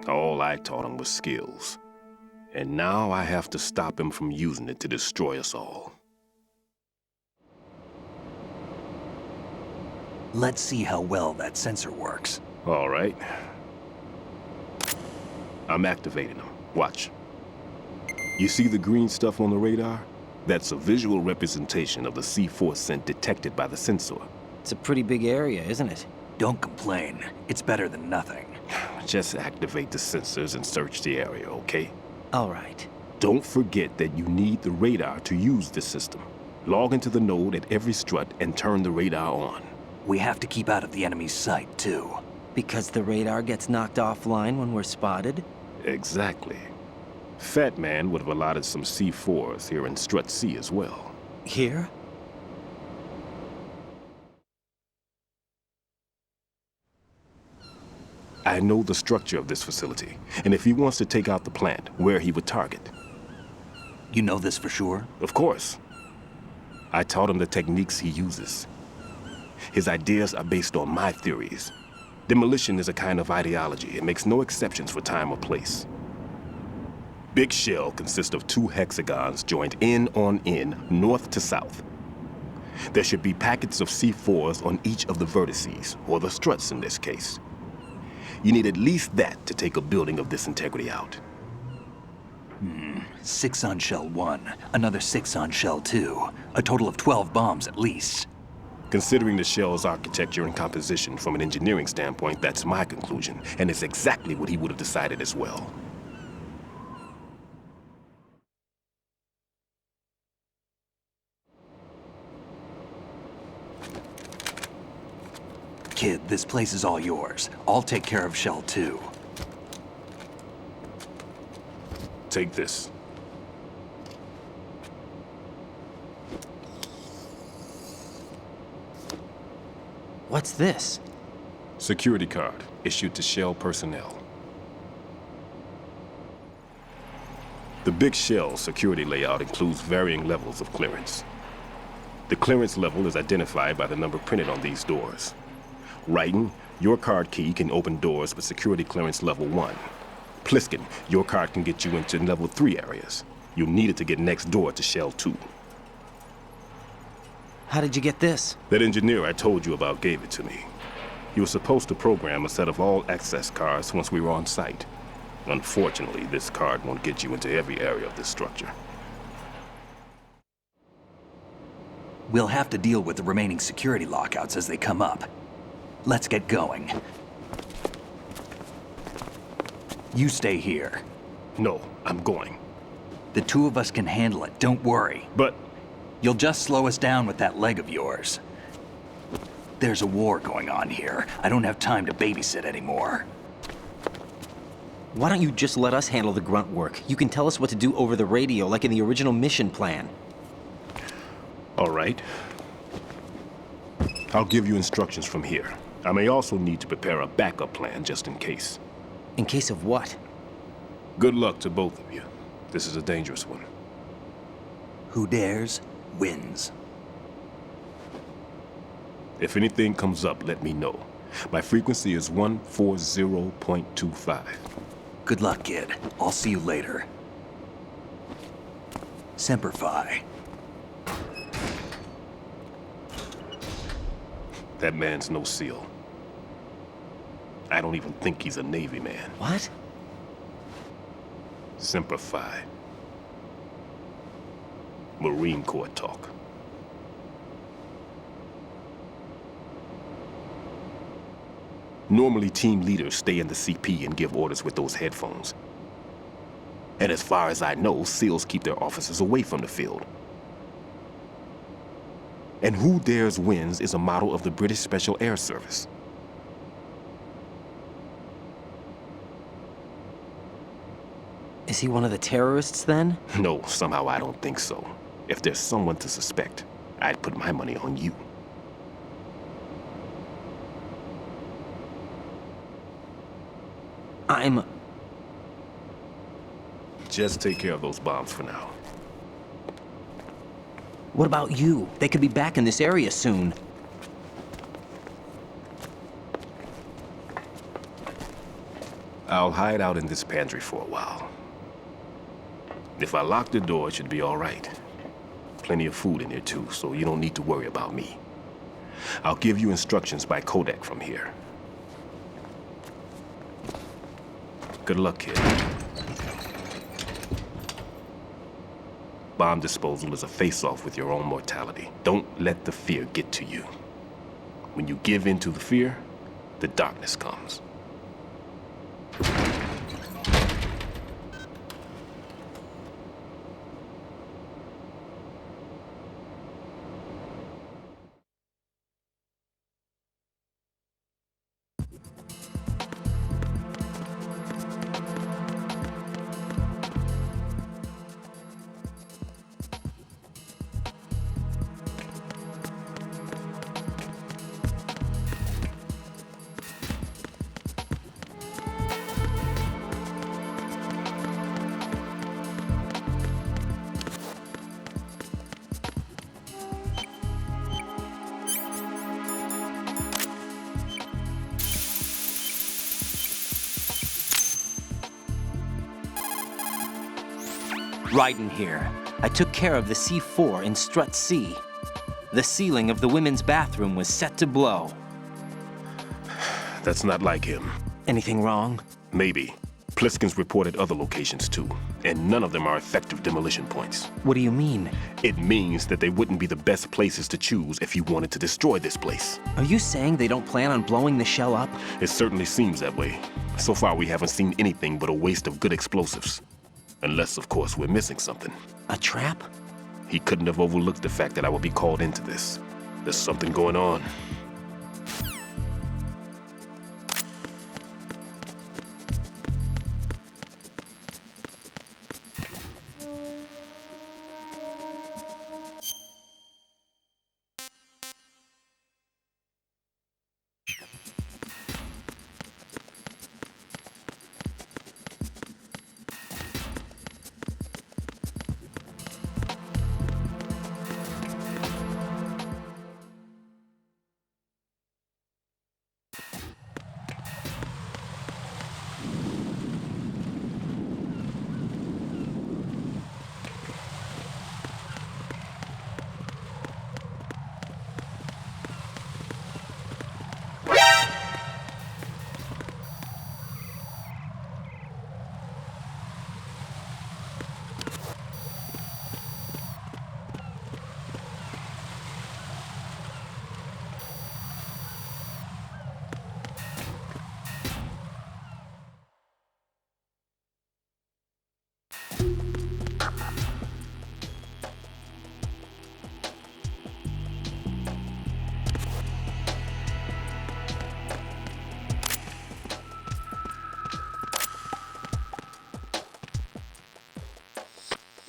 All I taught him was skills. And now I have to stop him from using it to destroy us all. Let's see how well that sensor works. All right. I'm activating them. Watch. You see the green stuff on the radar? That's a visual representation of the C4 scent detected by the sensor. It's a pretty big area, isn't it? Don't complain. It's better than nothing. Just activate the sensors and search the area, okay? All right. Don't forget that you need the radar to use this system. Log into the node at every strut and turn the radar on. We have to keep out of the enemy's sight, too. Because the radar gets knocked offline when we're spotted? Exactly. Fat Man would have allotted some C4s here in Strut C as well. Here? I know the structure of this facility, and if he wants to take out the plant, where he would target. You know this for sure? Of course. I taught him the techniques he uses. His ideas are based on my theories. Demolition is a kind of ideology. It makes no exceptions for time or place. Big shell consists of 2 hexagons joined end on end, north to south. There should be packets of C4s on each of the vertices, or the struts in this case. You need at least that to take a building of this integrity out. 6 on shell 1, another 6 on shell 2. A total of 12 bombs at least. Considering the shell's architecture and composition from an engineering standpoint, that's my conclusion, and it's exactly what he would have decided as well. Kid, this place is all yours. I'll take care of shell 2. Take this. What's this? Security card, issued to Shell personnel. The Big Shell security layout includes varying levels of clearance. The clearance level is identified by the number printed on these doors. Writing, your card key can open doors with security clearance level 1. Pliskin, your card can get you into level 3 areas. You'll need it to get next door to Shell 2. How did you get this? That engineer I told you about gave it to me. He was supposed to program a set of all access cards once we were on site. Unfortunately, this card won't get you into every area of this structure. We'll have to deal with the remaining security lockouts as they come up. Let's get going. You stay here. No, I'm going. The 2 of us can handle it, don't worry. But... You'll just slow us down with that leg of yours. There's a war going on here. I don't have time to babysit anymore. Why don't you just let us handle the grunt work? You can tell us what to do over the radio, like in the original mission plan. All right. I'll give you instructions from here. I may also need to prepare a backup plan just in case. In case of what? Good luck to both of you. This is a dangerous one. Who dares, wins. If anything comes up, let me know. My frequency is 140.25. Good luck, kid. I'll see you later. Semper Fi. That man's no SEAL. I don't even think he's a Navy man. What? Semper Fi. Marine Corps talk. Normally, team leaders stay in the CP and give orders with those headphones. And as far as I know, SEALs keep their officers away from the field. And Who Dares Wins is a model of the British Special Air Service. Is he one of the terrorists then? No, somehow I don't think so. If there's someone to suspect, I'd put my money on you. Just take care of those bombs for now. What about you? They could be back in this area soon. I'll hide out in this pantry for a while. If I lock the door, it should be all right. Plenty of food in here too, so you don't need to worry about me. I'll give you instructions by codec from here. Good luck, kid. Bomb disposal is a face-off with your own mortality. Don't let the fear get to you. When you give in to the fear, the darkness comes. Right in here. I took care of the C4 in Strut C. The ceiling of the women's bathroom was set to blow. That's not like him. Anything wrong? Maybe. Pliskin's reported other locations too, and none of them are effective demolition points. What do you mean? It means that they wouldn't be the best places to choose if you wanted to destroy this place. Are you saying they don't plan on blowing the shell up? It certainly seems that way. So far, we haven't seen anything but a waste of good explosives. Unless, of course, we're missing something. A trap? He couldn't have overlooked the fact that I would be called into this. There's something going on.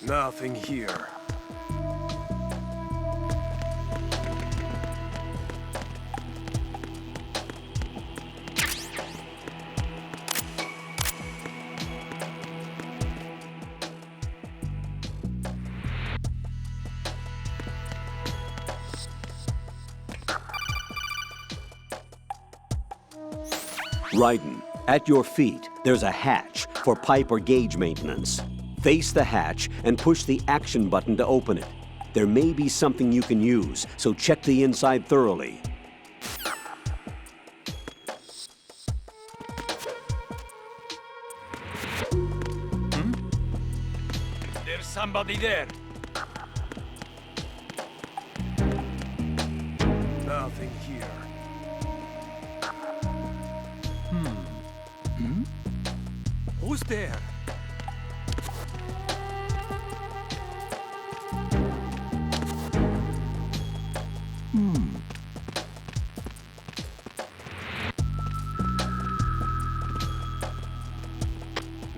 Nothing here. Raiden, at your feet, there's a hatch for pipe or gauge maintenance. Face the hatch and push the action button to open it. There may be something you can use, so check the inside thoroughly. There's somebody there. Nothing here. Who's there?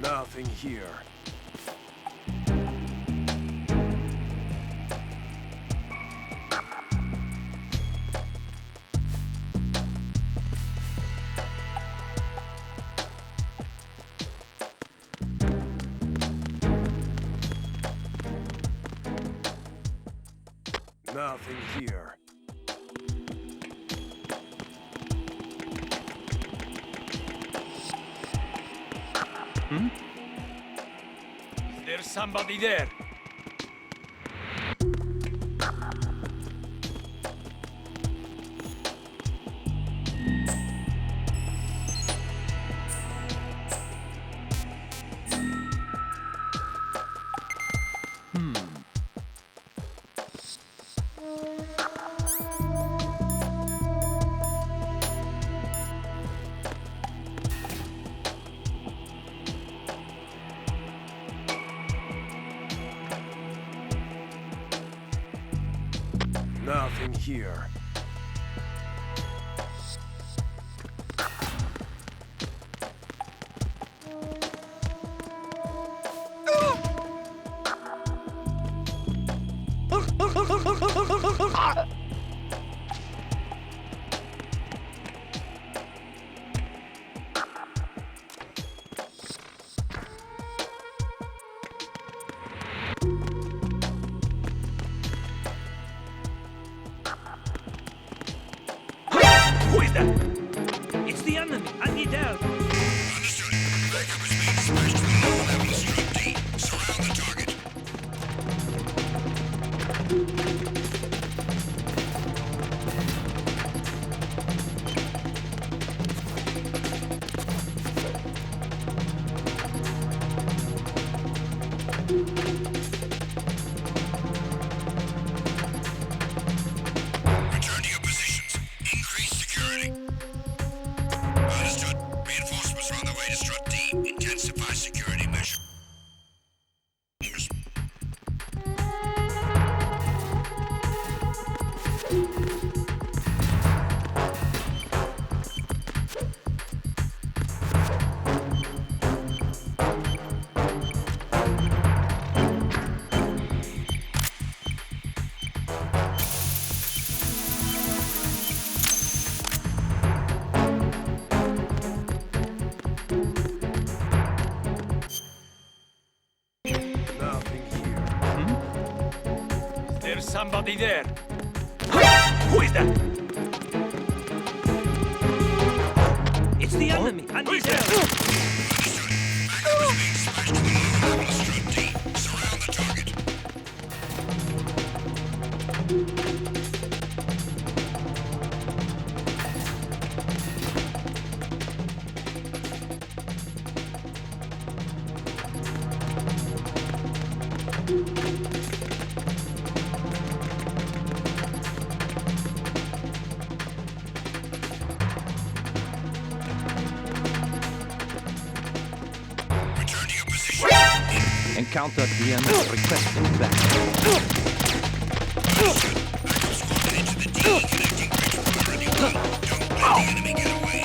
Nothing here. Nothing here. There's somebody there. Nothing here. Who is that? It's the enemy. I need help. Understood. Backup is being smashed from low levels. Unit D. Surround the target. Return to your positions. Increase security. Understood. Reinforcements are on their way to Strut D. Intensify security measures. Nothing here. There's somebody there. Who is that? It's the enemy. I need help. Backup is being smashed from low levels. Strut D. Surround the target. Return to your position. Encountered the enemy. Requesting back. Understood. Backup squad into the D. Connecting bridge priority 1. Don't let the enemy get away.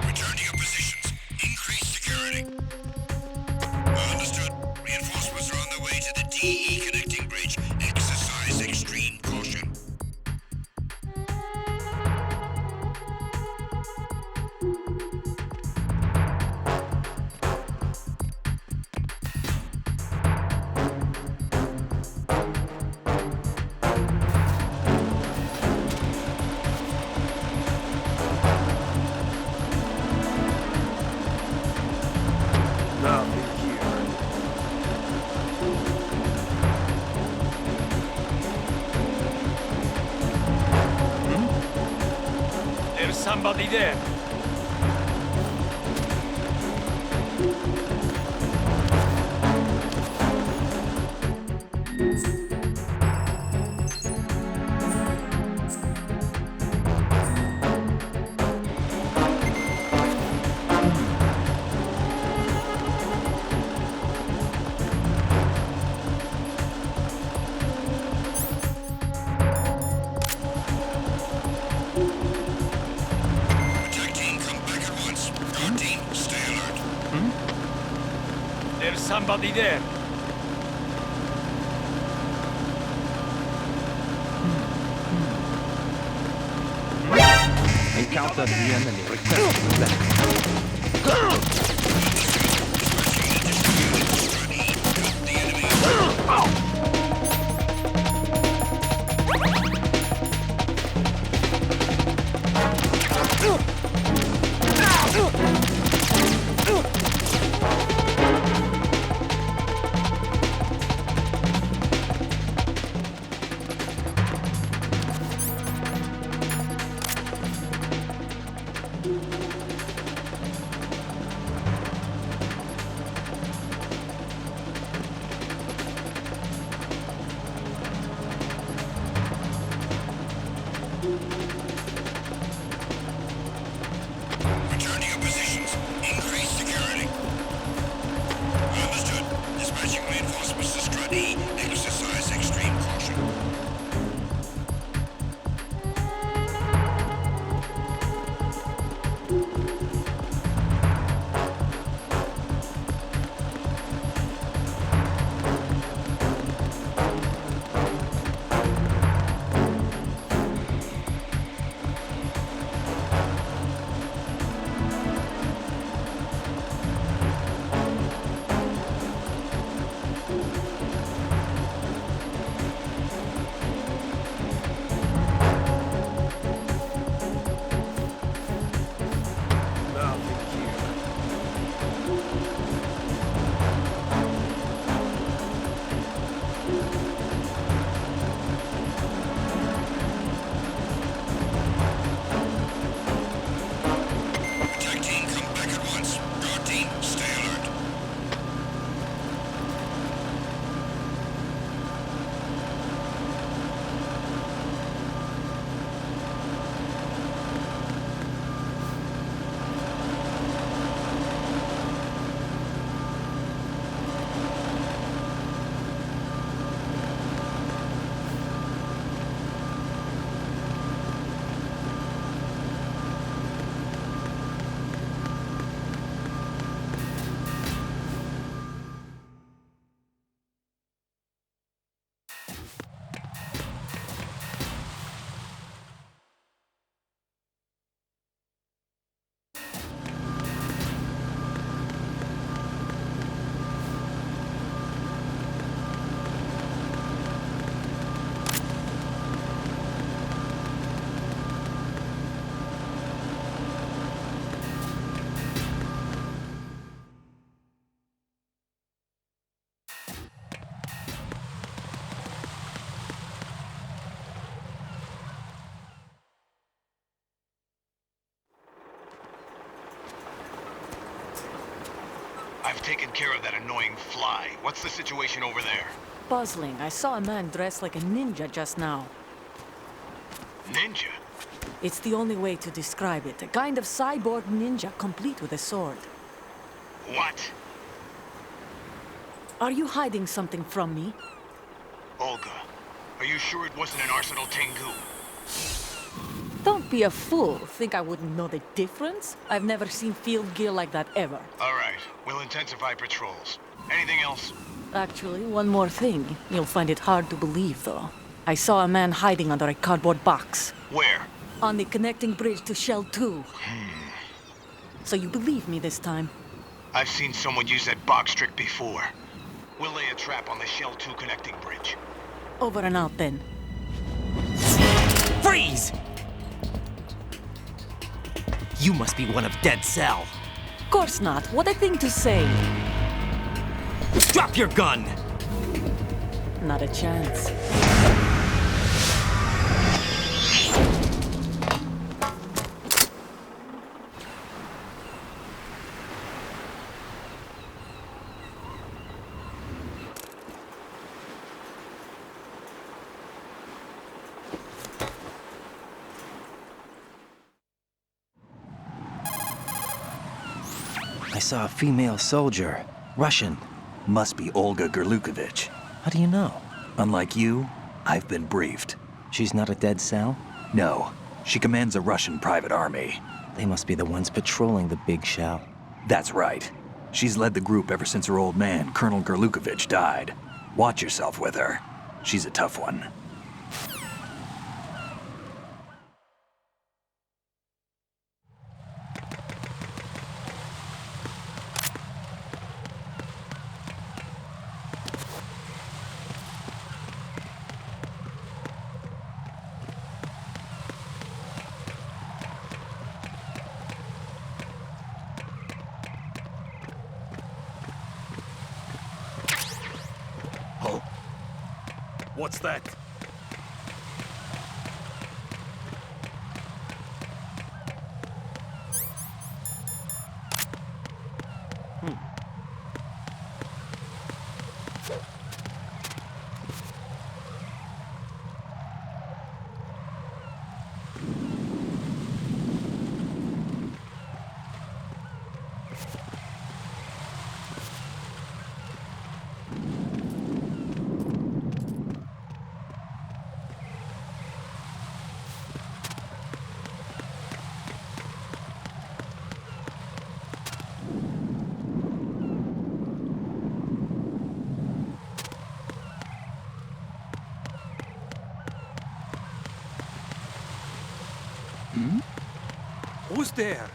Return to your positions. Increase security. Understood. Reinforcements are on their way to the DE connecting bridge. Exercise extreme caution. There's somebody there. Attack team, come back at once. Guard team, stay alert. There's somebody there. Encounter the enemy. Request back. I've taken care of that annoying fly. What's the situation over there? Puzzling. I saw a man dressed like a ninja just now. Ninja? It's the only way to describe it. A kind of cyborg ninja, complete with a sword. What? Are you hiding something from me? Olga, are you sure it wasn't an Arsenal Tengu? Don't be a fool. Think I wouldn't know the difference? I've never seen field gear like that ever. All right, we'll intensify patrols. Anything else? Actually, one more thing. You'll find it hard to believe, though. I saw a man hiding under a cardboard box. Where? On the connecting bridge to Shell 2. So you believe me this time? I've seen someone use that box trick before. We'll lay a trap on the Shell 2 connecting bridge. Over and out, then. Freeze! You must be one of Dead Cell. Of course not. What a thing to say. Drop your gun! Not a chance. I saw a female soldier. Russian. Must be Olga Gerlukovich. How do you know? Unlike you, I've been briefed. She's not a Dead Cell? No. She commands a Russian private army. They must be the ones patrolling the big shell. That's right. She's led the group ever since her old man, Colonel Gerlukovich, died. Watch yourself with her. She's a tough one. What's that? Who's there?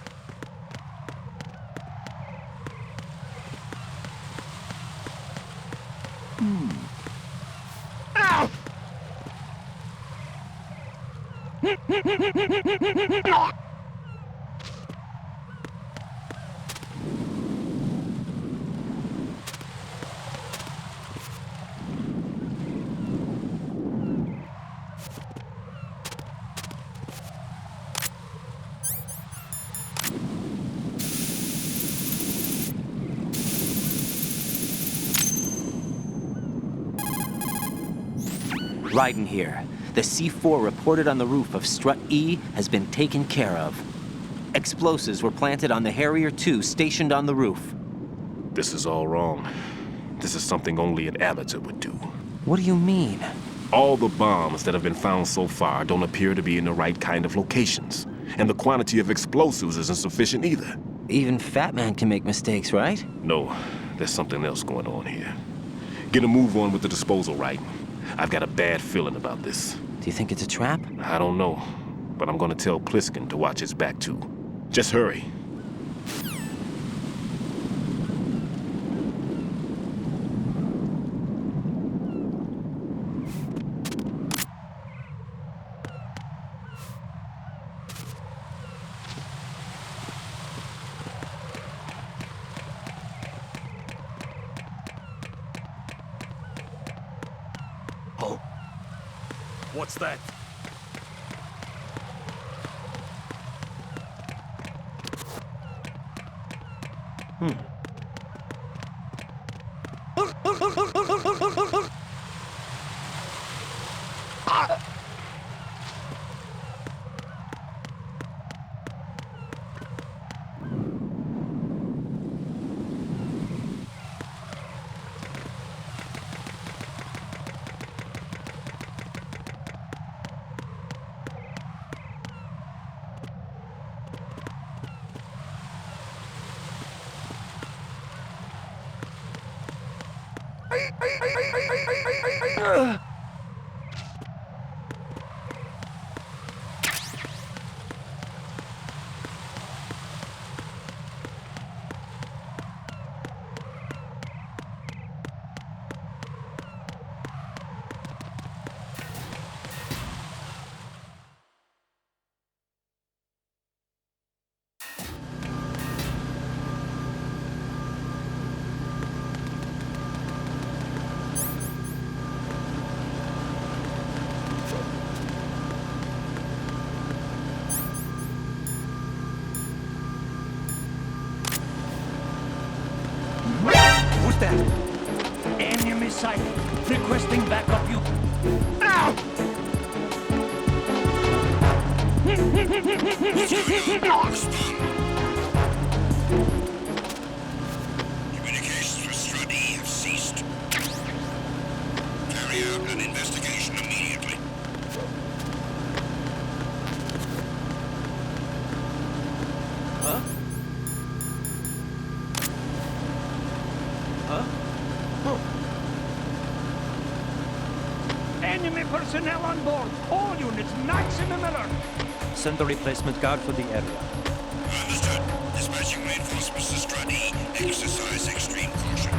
Raiden here. The C4 reported on the roof of Strut E has been taken care of. Explosives were planted on the Harrier 2 stationed on the roof. This is all wrong. This is something only an amateur would do. What do you mean? All the bombs that have been found so far don't appear to be in the right kind of locations. And the quantity of explosives isn't sufficient either. Even Fat Man can make mistakes, right? No, there's something else going on here. Get a move on with the disposal, right? I've got a bad feeling about this. Do you think it's a trap? I don't know, but I'm gonna tell Pliskin to watch his back too. Just hurry. What's that? Who's that? Enemy sight. Requesting backup, you. Ow! Communications with Sondre.H have ceased. Carry out an investigation immediately. Huh? Huh? Oh. Enemy personnel on board. All units, maximum alert. Send a replacement guard for the area. Understood. Dispatching reinforcements to Sondre.H. Exercise extreme caution.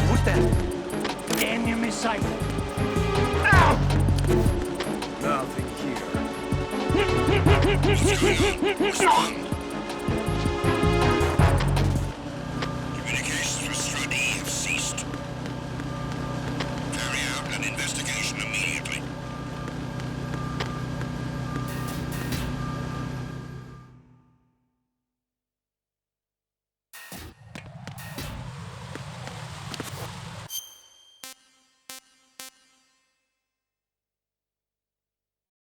Who's that? Enemy sight. Ow! Nothing here. What's going on? What's wrong?